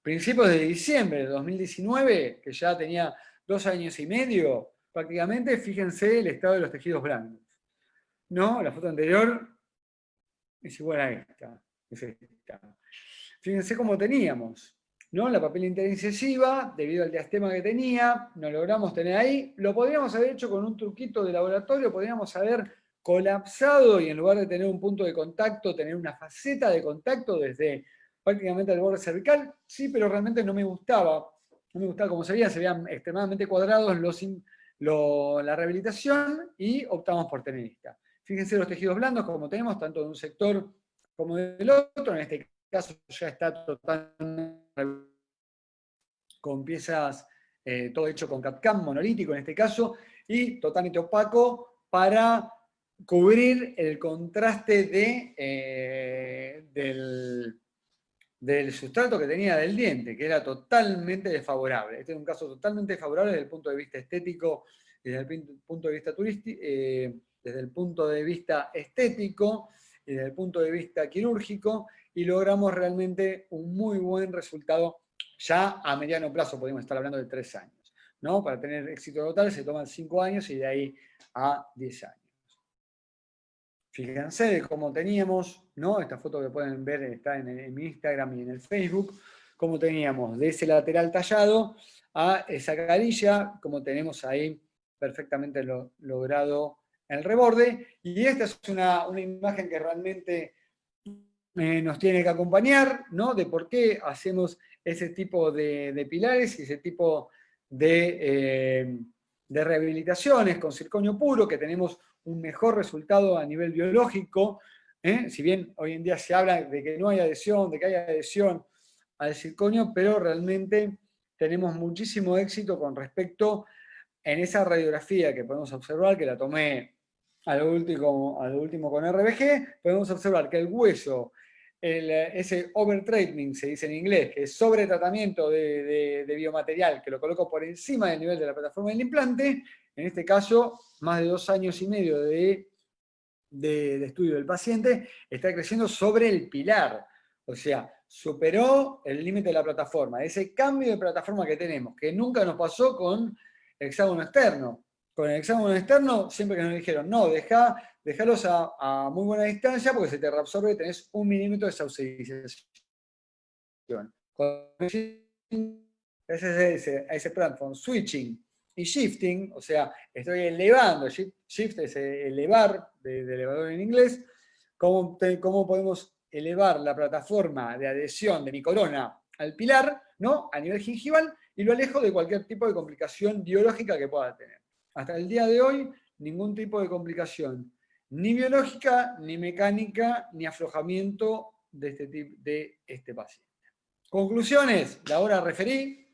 principios de diciembre de 2019, que ya tenía 2 años y medio, prácticamente, fíjense el estado de los tejidos blandos. ¿No? La foto anterior es igual a esta. Es esta. Fíjense cómo teníamos, ¿no? La papila interincisiva, debido al diastema que tenía, no logramos tener ahí. Lo podríamos haber hecho con un truquito de laboratorio, podríamos haber colapsado y en lugar de tener un punto de contacto, tener una faceta de contacto desde prácticamente el borde cervical. Sí, pero realmente no me gustaba. No me gustaba cómo se veían extremadamente cuadrados la rehabilitación y optamos por tener esta. Fíjense los tejidos blandos como tenemos, tanto de un sector como del otro. En este caso ya está totalmente con piezas, todo hecho con CAD/CAM, monolítico en este caso, y totalmente opaco para cubrir el contraste del sustrato que tenía del diente, que era totalmente desfavorable. Este es un caso totalmente desfavorable desde el punto de vista estético y desde el punto de vista turístico, desde el punto de vista estético y desde el punto de vista quirúrgico, y logramos realmente un muy buen resultado. Ya a mediano plazo podemos estar hablando de 3 años, ¿no? Para tener éxito total se toman 5 años y de ahí a 10 años. Fíjense de cómo teníamos, ¿no? Esta foto que pueden ver está en mi Instagram y en el Facebook, cómo teníamos de ese lateral tallado a esa carilla, como tenemos ahí perfectamente logrado el reborde. Y esta es una imagen que realmente nos tiene que acompañar, ¿no? De por qué hacemos ese tipo de pilares y ese tipo de rehabilitaciones con circonio puro, que tenemos un mejor resultado a nivel biológico. Si bien hoy en día se habla de que no hay adhesión, de que hay adhesión al circonio, pero realmente tenemos muchísimo éxito con respecto en esa radiografía que podemos observar, que la tomé a lo último con RBG, podemos observar que el hueso, ese overtreatment se dice en inglés, que es sobretratamiento de biomaterial, que lo coloco por encima del nivel de la plataforma del implante, en este caso, más de 2 años y medio de estudio del paciente, está creciendo sobre el pilar. O sea, superó el límite de la plataforma. Ese cambio de plataforma que tenemos, que nunca nos pasó con el hexágono externo. Con el hexágono externo, siempre que nos dijeron, no, dejalos a muy buena distancia porque se te reabsorbe y tenés 1 milímetro de saucedización. Con ese platform switching y shifting, o sea, estoy elevando, shift es elevar, de elevador en inglés, ¿cómo podemos elevar la plataforma de adhesión de mi corona al pilar, ¿no? A nivel gingival, y lo alejo de cualquier tipo de complicación biológica que pueda tener. Hasta el día de hoy, ningún tipo de complicación, ni biológica, ni mecánica, ni aflojamiento de este paciente. Conclusiones, la hora referí,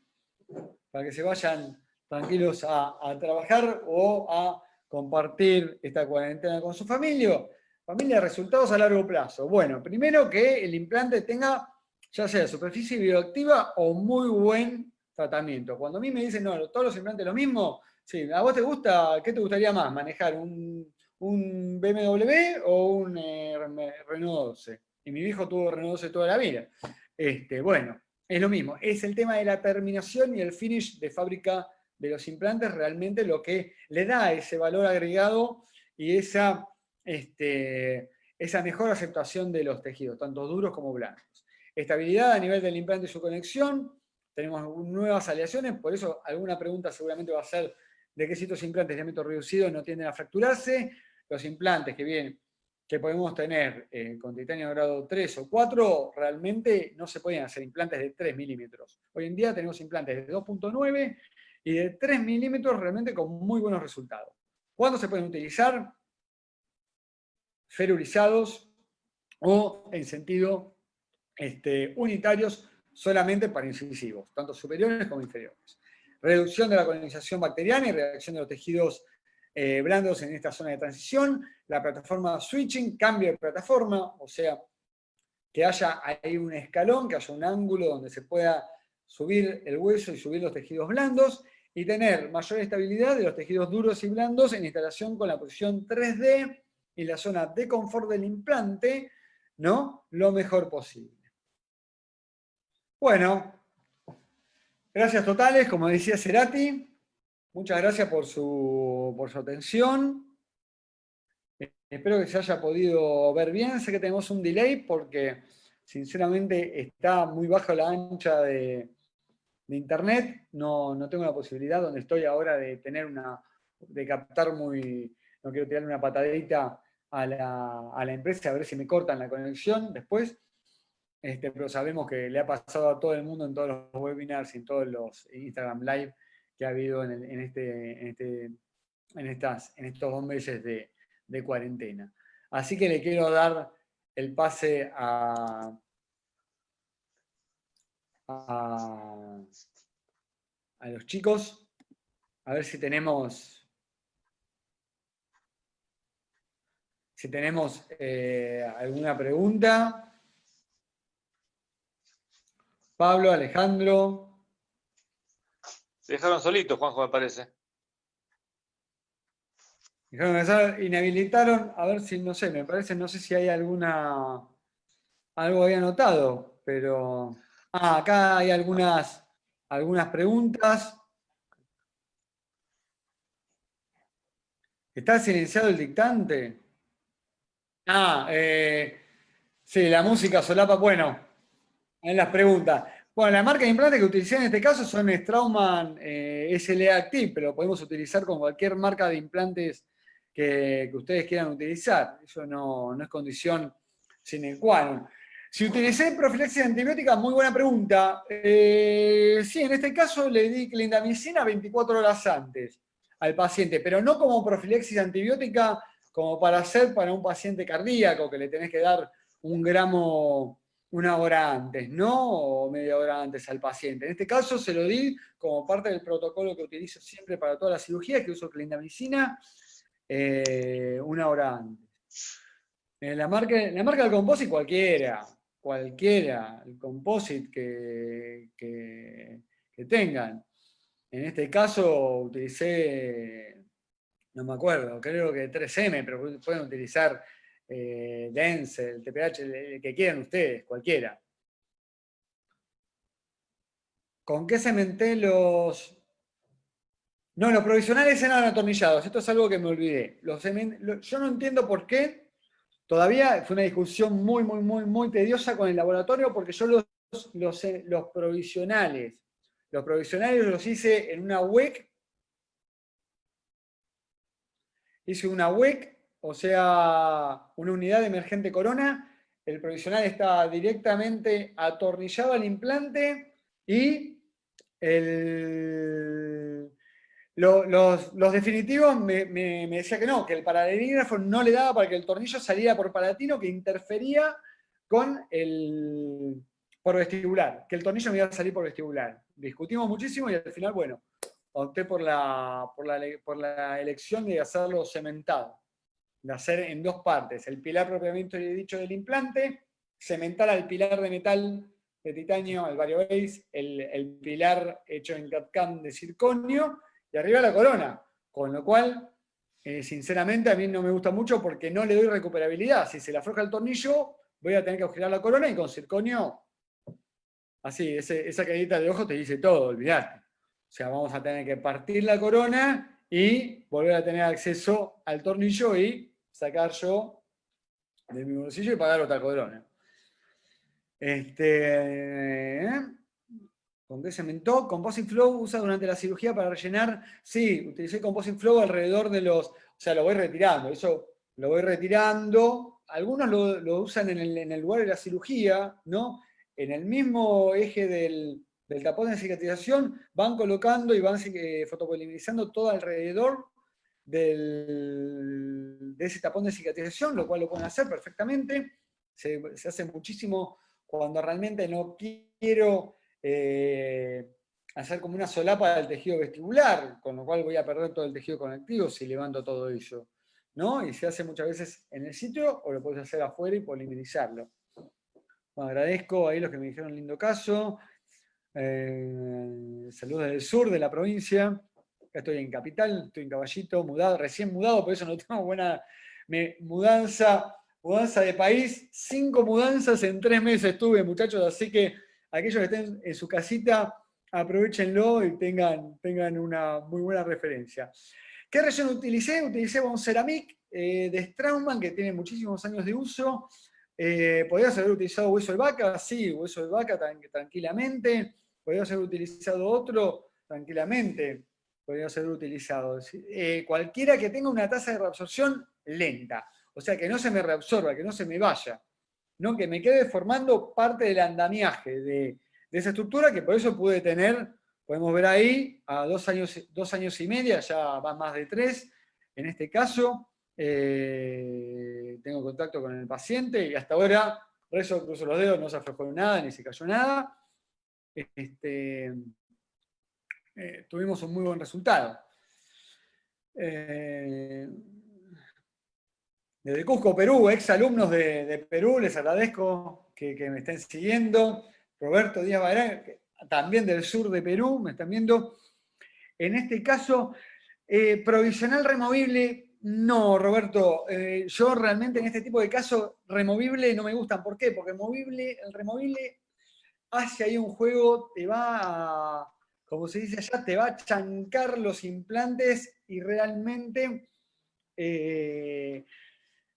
para que se vayan tranquilos a trabajar o a compartir esta cuarentena con su familia. Familia, resultados a largo plazo. Bueno, primero que el implante tenga ya sea superficie bioactiva o muy buen tratamiento. Cuando a mí me dicen, no, todos los implantes lo mismo, sí, ¿a vos te gusta, qué te gustaría más? ¿Manejar un BMW o un Renault 12? Y mi viejo tuvo Renault 12 toda la vida. Bueno, es lo mismo. Es el tema de la terminación y el finish de fábrica de los implantes realmente lo que le da ese valor agregado y esa mejor aceptación de los tejidos, tanto duros como blandos. Estabilidad a nivel del implante y su conexión. Tenemos nuevas aleaciones, por eso alguna pregunta seguramente va a ser de qué sitios implantes de diámetro reducido no tienden a fracturarse. Los implantes que podemos tener con titanio grado 3 o 4, realmente no se pueden hacer implantes de 3 milímetros. Hoy en día tenemos implantes de 2.9 y de 3 milímetros realmente con muy buenos resultados. ¿Cuándo se pueden utilizar? Ferulizados o en sentido unitarios solamente para incisivos, tanto superiores como inferiores. Reducción de la colonización bacteriana y reacción de los tejidos blandos en esta zona de transición. La plataforma switching, cambio de plataforma, o sea, que haya ahí un escalón, que haya un ángulo donde se pueda subir el hueso y subir los tejidos blandos, y tener mayor estabilidad de los tejidos duros y blandos en instalación con la posición 3D y la zona de confort del implante, ¿no? Lo mejor posible. Bueno, gracias totales, como decía Cerati. Muchas gracias por su atención. Espero que se haya podido ver bien. Sé que tenemos un delay porque, sinceramente, está muy baja la ancha de internet. No tengo la posibilidad, donde estoy ahora, de captar muy... No quiero tirarle una patadita a la empresa a ver si me cortan la conexión después. Pero sabemos que le ha pasado a todo el mundo en todos los webinars y en todos los Instagram Live que ha habido en estos 2 meses de cuarentena. Así que le quiero dar el pase a los chicos, a ver si tenemos alguna pregunta. Pablo, Alejandro. Se dejaron solitos, Juanjo, me parece. Inhabilitaron, a ver si, no sé, me parece, no sé si hay algo había anotado, pero... acá hay algunas preguntas. ¿Está silenciado el dictante? Sí, la música solapa, bueno, en las preguntas. Bueno, la marca de implante que utilicé en este caso son Straumann SLA Active, pero podemos utilizar con cualquier marca de implantes que ustedes quieran utilizar. Eso no es condición sine qua non. Si utilicé profilaxis antibiótica, muy buena pregunta. Sí, en este caso le di clindamicina 24 horas antes al paciente, pero no como profilaxis antibiótica como para hacer para un paciente cardíaco, que le tenés que dar 1 gramo 1 hora antes, ¿no? O media hora antes al paciente. En este caso se lo di como parte del protocolo que utilizo siempre para todas las cirugías, que uso clindamicina 1 hora antes. La marca del composite, cualquiera, el composite que tengan. En este caso utilicé, no me acuerdo, creo que 3M, pero pueden utilizar Denzel, TPH, el que quieran ustedes, cualquiera. ¿Con qué cementé los...? No, los provisionales eran atornillados, esto es algo que me olvidé. Yo no entiendo por qué, todavía fue una discusión muy tediosa con el laboratorio, porque yo los provisionales los hice en una WEC. Hice una WEC, o sea, una unidad de emergente corona. El provisional está directamente atornillado al implante y los definitivos me decía que no, que el paraleligráfo no le daba para que el tornillo saliera por palatino, que interfería con por vestibular, que el tornillo me iba a salir por vestibular. Discutimos muchísimo y al final, bueno, opté por la elección de hacerlo cementado, de hacer en dos partes, el pilar propiamente dicho del implante, cementar al pilar de metal de titanio, el variobase, el pilar hecho en CAD-CAM de circonio, y arriba la corona, con lo cual, sinceramente, a mí no me gusta mucho porque no le doy recuperabilidad. Si se le afloja el tornillo, voy a tener que agujerar la corona y con circonio, así, esa caída de ojo te dice todo, olvidate. O sea, vamos a tener que partir la corona y volver a tener acceso al tornillo y sacar yo de mi bolsillo y pagar otra corona. ¿Con qué cementó? Composite Flow usa durante la cirugía para rellenar. Sí, utilicé Composite Flow alrededor de los... O sea, lo voy retirando. Eso lo voy retirando. Algunos lo usan en el lugar de la cirugía, ¿no? En el mismo eje del tapón de cicatrización van colocando y van fotopolimerizando todo alrededor de ese tapón de cicatrización, lo cual lo pueden hacer perfectamente. Se hace muchísimo cuando realmente no quiero hacer como una solapa del tejido vestibular, con lo cual voy a perder todo el tejido conectivo si levanto todo eso, ¿no? Y se hace muchas veces en el sitio o lo puedes hacer afuera y polimerizarlo. Bueno, agradezco ahí los que me dijeron lindo caso. Saludos del sur de la provincia. Acá estoy en Capital, estoy en Caballito, mudado, recién mudado, por eso no tengo buena mudanza de país. 5 mudanzas en 3 meses tuve, muchachos, así que aquellos que estén en su casita, aprovechenlo y tengan una muy buena referencia. ¿Qué relleno utilicé? Utilicé un Ceramic de Straumann, que tiene muchísimos años de uso. ¿Podrías haber utilizado hueso de vaca? Sí, hueso de vaca tranquilamente. ¿Podrías haber utilizado otro? Tranquilamente. Podrías haber utilizado. Cualquiera que tenga una tasa de reabsorción lenta. O sea, que no se me reabsorba, que no se me vaya. ¿No? Que me quede formando parte del andamiaje de esa estructura, que por eso pude tener, podemos ver ahí, a 2 años y medio, ya van más de 3, en este caso. Tengo contacto con el paciente y hasta ahora, rezo, cruzo los dedos, no se aflojó nada, ni se cayó nada. Tuvimos un muy buen resultado. Desde Cusco, Perú, ex alumnos de Perú, les agradezco que me estén siguiendo. Roberto Díaz Barán, también del sur de Perú, me están viendo. En este caso, provisional removible, no, Roberto. Yo realmente en este tipo de casos, removible no me gustan. ¿Por qué? Porque el removible hace ahí un juego, te va a, como se dice allá, te va a chancar los implantes y realmente,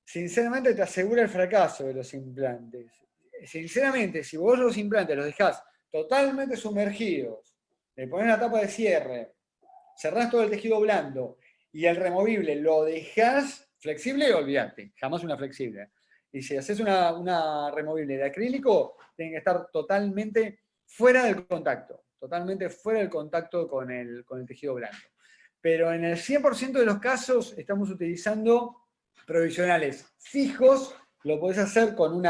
sinceramente, te asegura el fracaso de los implantes. Sinceramente, si vos los implantes los dejás totalmente sumergidos, le ponés la tapa de cierre, cerrás todo el tejido blando y el removible lo dejás flexible, olvídate, jamás una flexible. Y si haces una removible de acrílico, tiene que estar totalmente fuera del contacto, con el tejido blando. Pero en el 100% de los casos estamos utilizando provisionales fijos, lo podés hacer con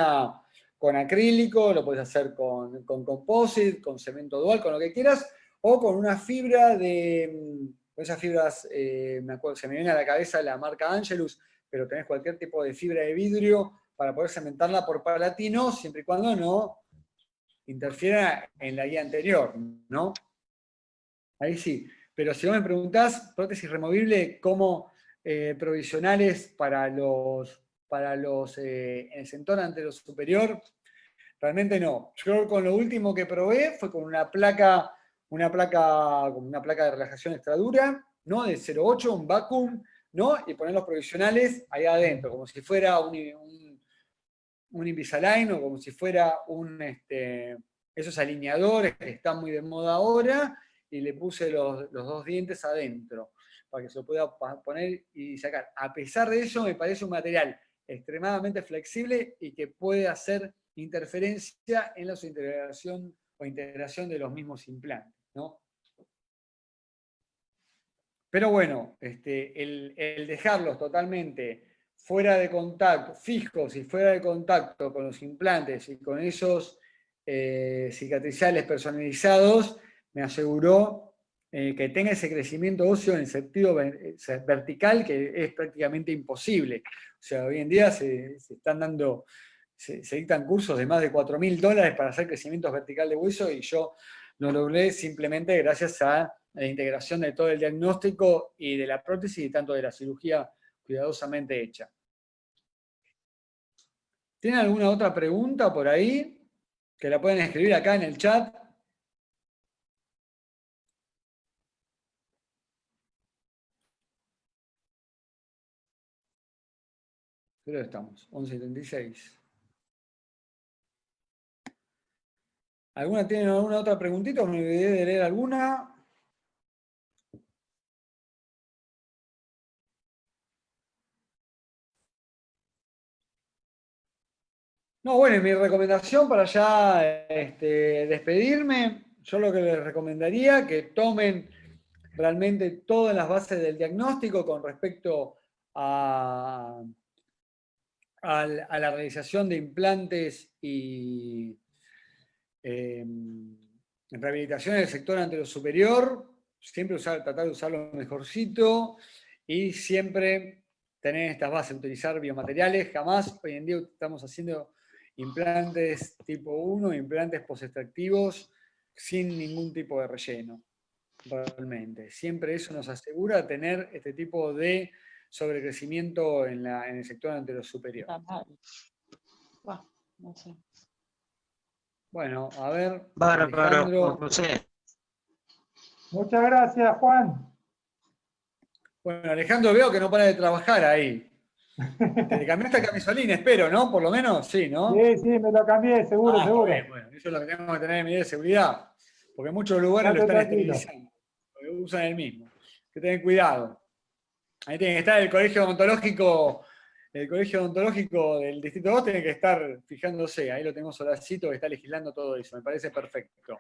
acrílico, lo podés hacer con composite, con cemento dual, con lo que quieras, o con una fibra con esas fibras, me acuerdo, se me viene a la cabeza la marca Angelus, pero tenés cualquier tipo de fibra de vidrio para poder cementarla por palatino, siempre y cuando no interfiera en la guía anterior, ¿no? Ahí sí. Pero si vos me preguntás, prótesis removible como provisionales para los en el centón anterior superior, realmente no. Yo con lo último que probé fue con una placa de relajación extra dura, ¿no? De 0,8, un vacuum, ¿no? Y poner los provisionales ahí adentro, como si fuera un Invisalign o como si fuera esos alineadores que están muy de moda ahora, y le puse los 2 dientes adentro, para que se lo pueda poner y sacar. A pesar de eso, me parece un material extremadamente flexible y que puede hacer interferencia en la integración de los mismos implantes, ¿no? Pero bueno, el dejarlos totalmente fuera de contacto, fijos y fuera de contacto con los implantes y con esos cicatriciales personalizados, me aseguró que tenga ese crecimiento óseo en el sentido vertical, que es prácticamente imposible. O sea, hoy en día se están dando, se dictan cursos de más de $4.000 para hacer crecimientos vertical de hueso, y yo lo logré simplemente gracias a la integración de todo el diagnóstico y de la prótesis y tanto de la cirugía cuidadosamente hecha. ¿Tienen alguna otra pregunta por ahí? Que la pueden escribir acá en el chat. Pero estamos, 11:76. ¿Tienen alguna otra preguntita o me olvidé de leer alguna? No, bueno, y mi recomendación para ya despedirme, yo lo que les recomendaría que tomen realmente todas las bases del diagnóstico con respecto a la realización de implantes y en rehabilitación del sector anterior superior, siempre tratar de usar lo mejorcito y siempre tener estas bases, utilizar biomateriales. Jamás hoy en día estamos haciendo implantes tipo 1, implantes postextractivos sin ningún tipo de relleno, realmente. Siempre eso nos asegura tener este tipo de sobrecrecimiento en el sector anterior superior. Está mal. Buah, no sé. Bueno, a ver, Bárbaro, Alejandro. José. Muchas gracias, Juan. Bueno, Alejandro, veo que no para de trabajar ahí. Te cambiaste a camisolín, espero, ¿no? Por lo menos, sí, ¿no? Sí, me lo cambié, seguro, seguro. Bien, bueno, eso es lo que tenemos que tener en medida de seguridad, porque en muchos lugares lo Quédate están tranquilo. esterilizando, porque usan el mismo. Hay que tener cuidado. Ahí tiene que estar el colegio odontológico del Distrito 2, tiene que estar fijándose. Ahí lo tenemos Horacito que está legislando todo eso, me parece perfecto.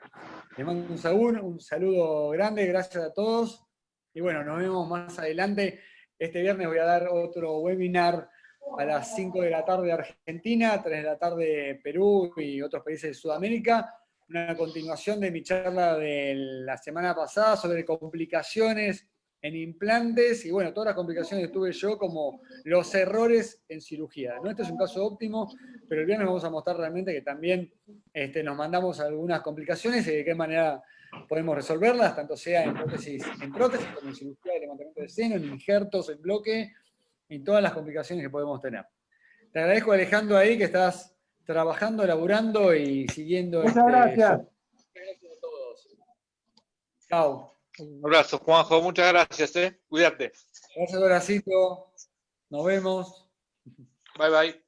Les mando un saludo grande, gracias a todos. Y bueno, nos vemos más adelante. Este viernes voy a dar otro webinar a las 5 de la tarde Argentina, 3 de la tarde Perú y otros países de Sudamérica. Una continuación de mi charla de la semana pasada sobre complicaciones en implantes y bueno, todas las complicaciones que tuve yo, como los errores en cirugía. No, este es un caso óptimo, pero el viernes vamos a mostrar realmente que también nos mandamos algunas complicaciones y de qué manera podemos resolverlas, tanto sea en prótesis como en cirugía de levantamiento de seno, en injertos, en bloque, y todas las complicaciones que podemos tener. Te agradezco, Alejandro, ahí que estás trabajando, laburando y siguiendo. Muchas gracias. Gracias a todos. Chao. Un abrazo, Juanjo, muchas gracias, cuídate. Gracias, Horacito. Nos vemos. Bye, bye.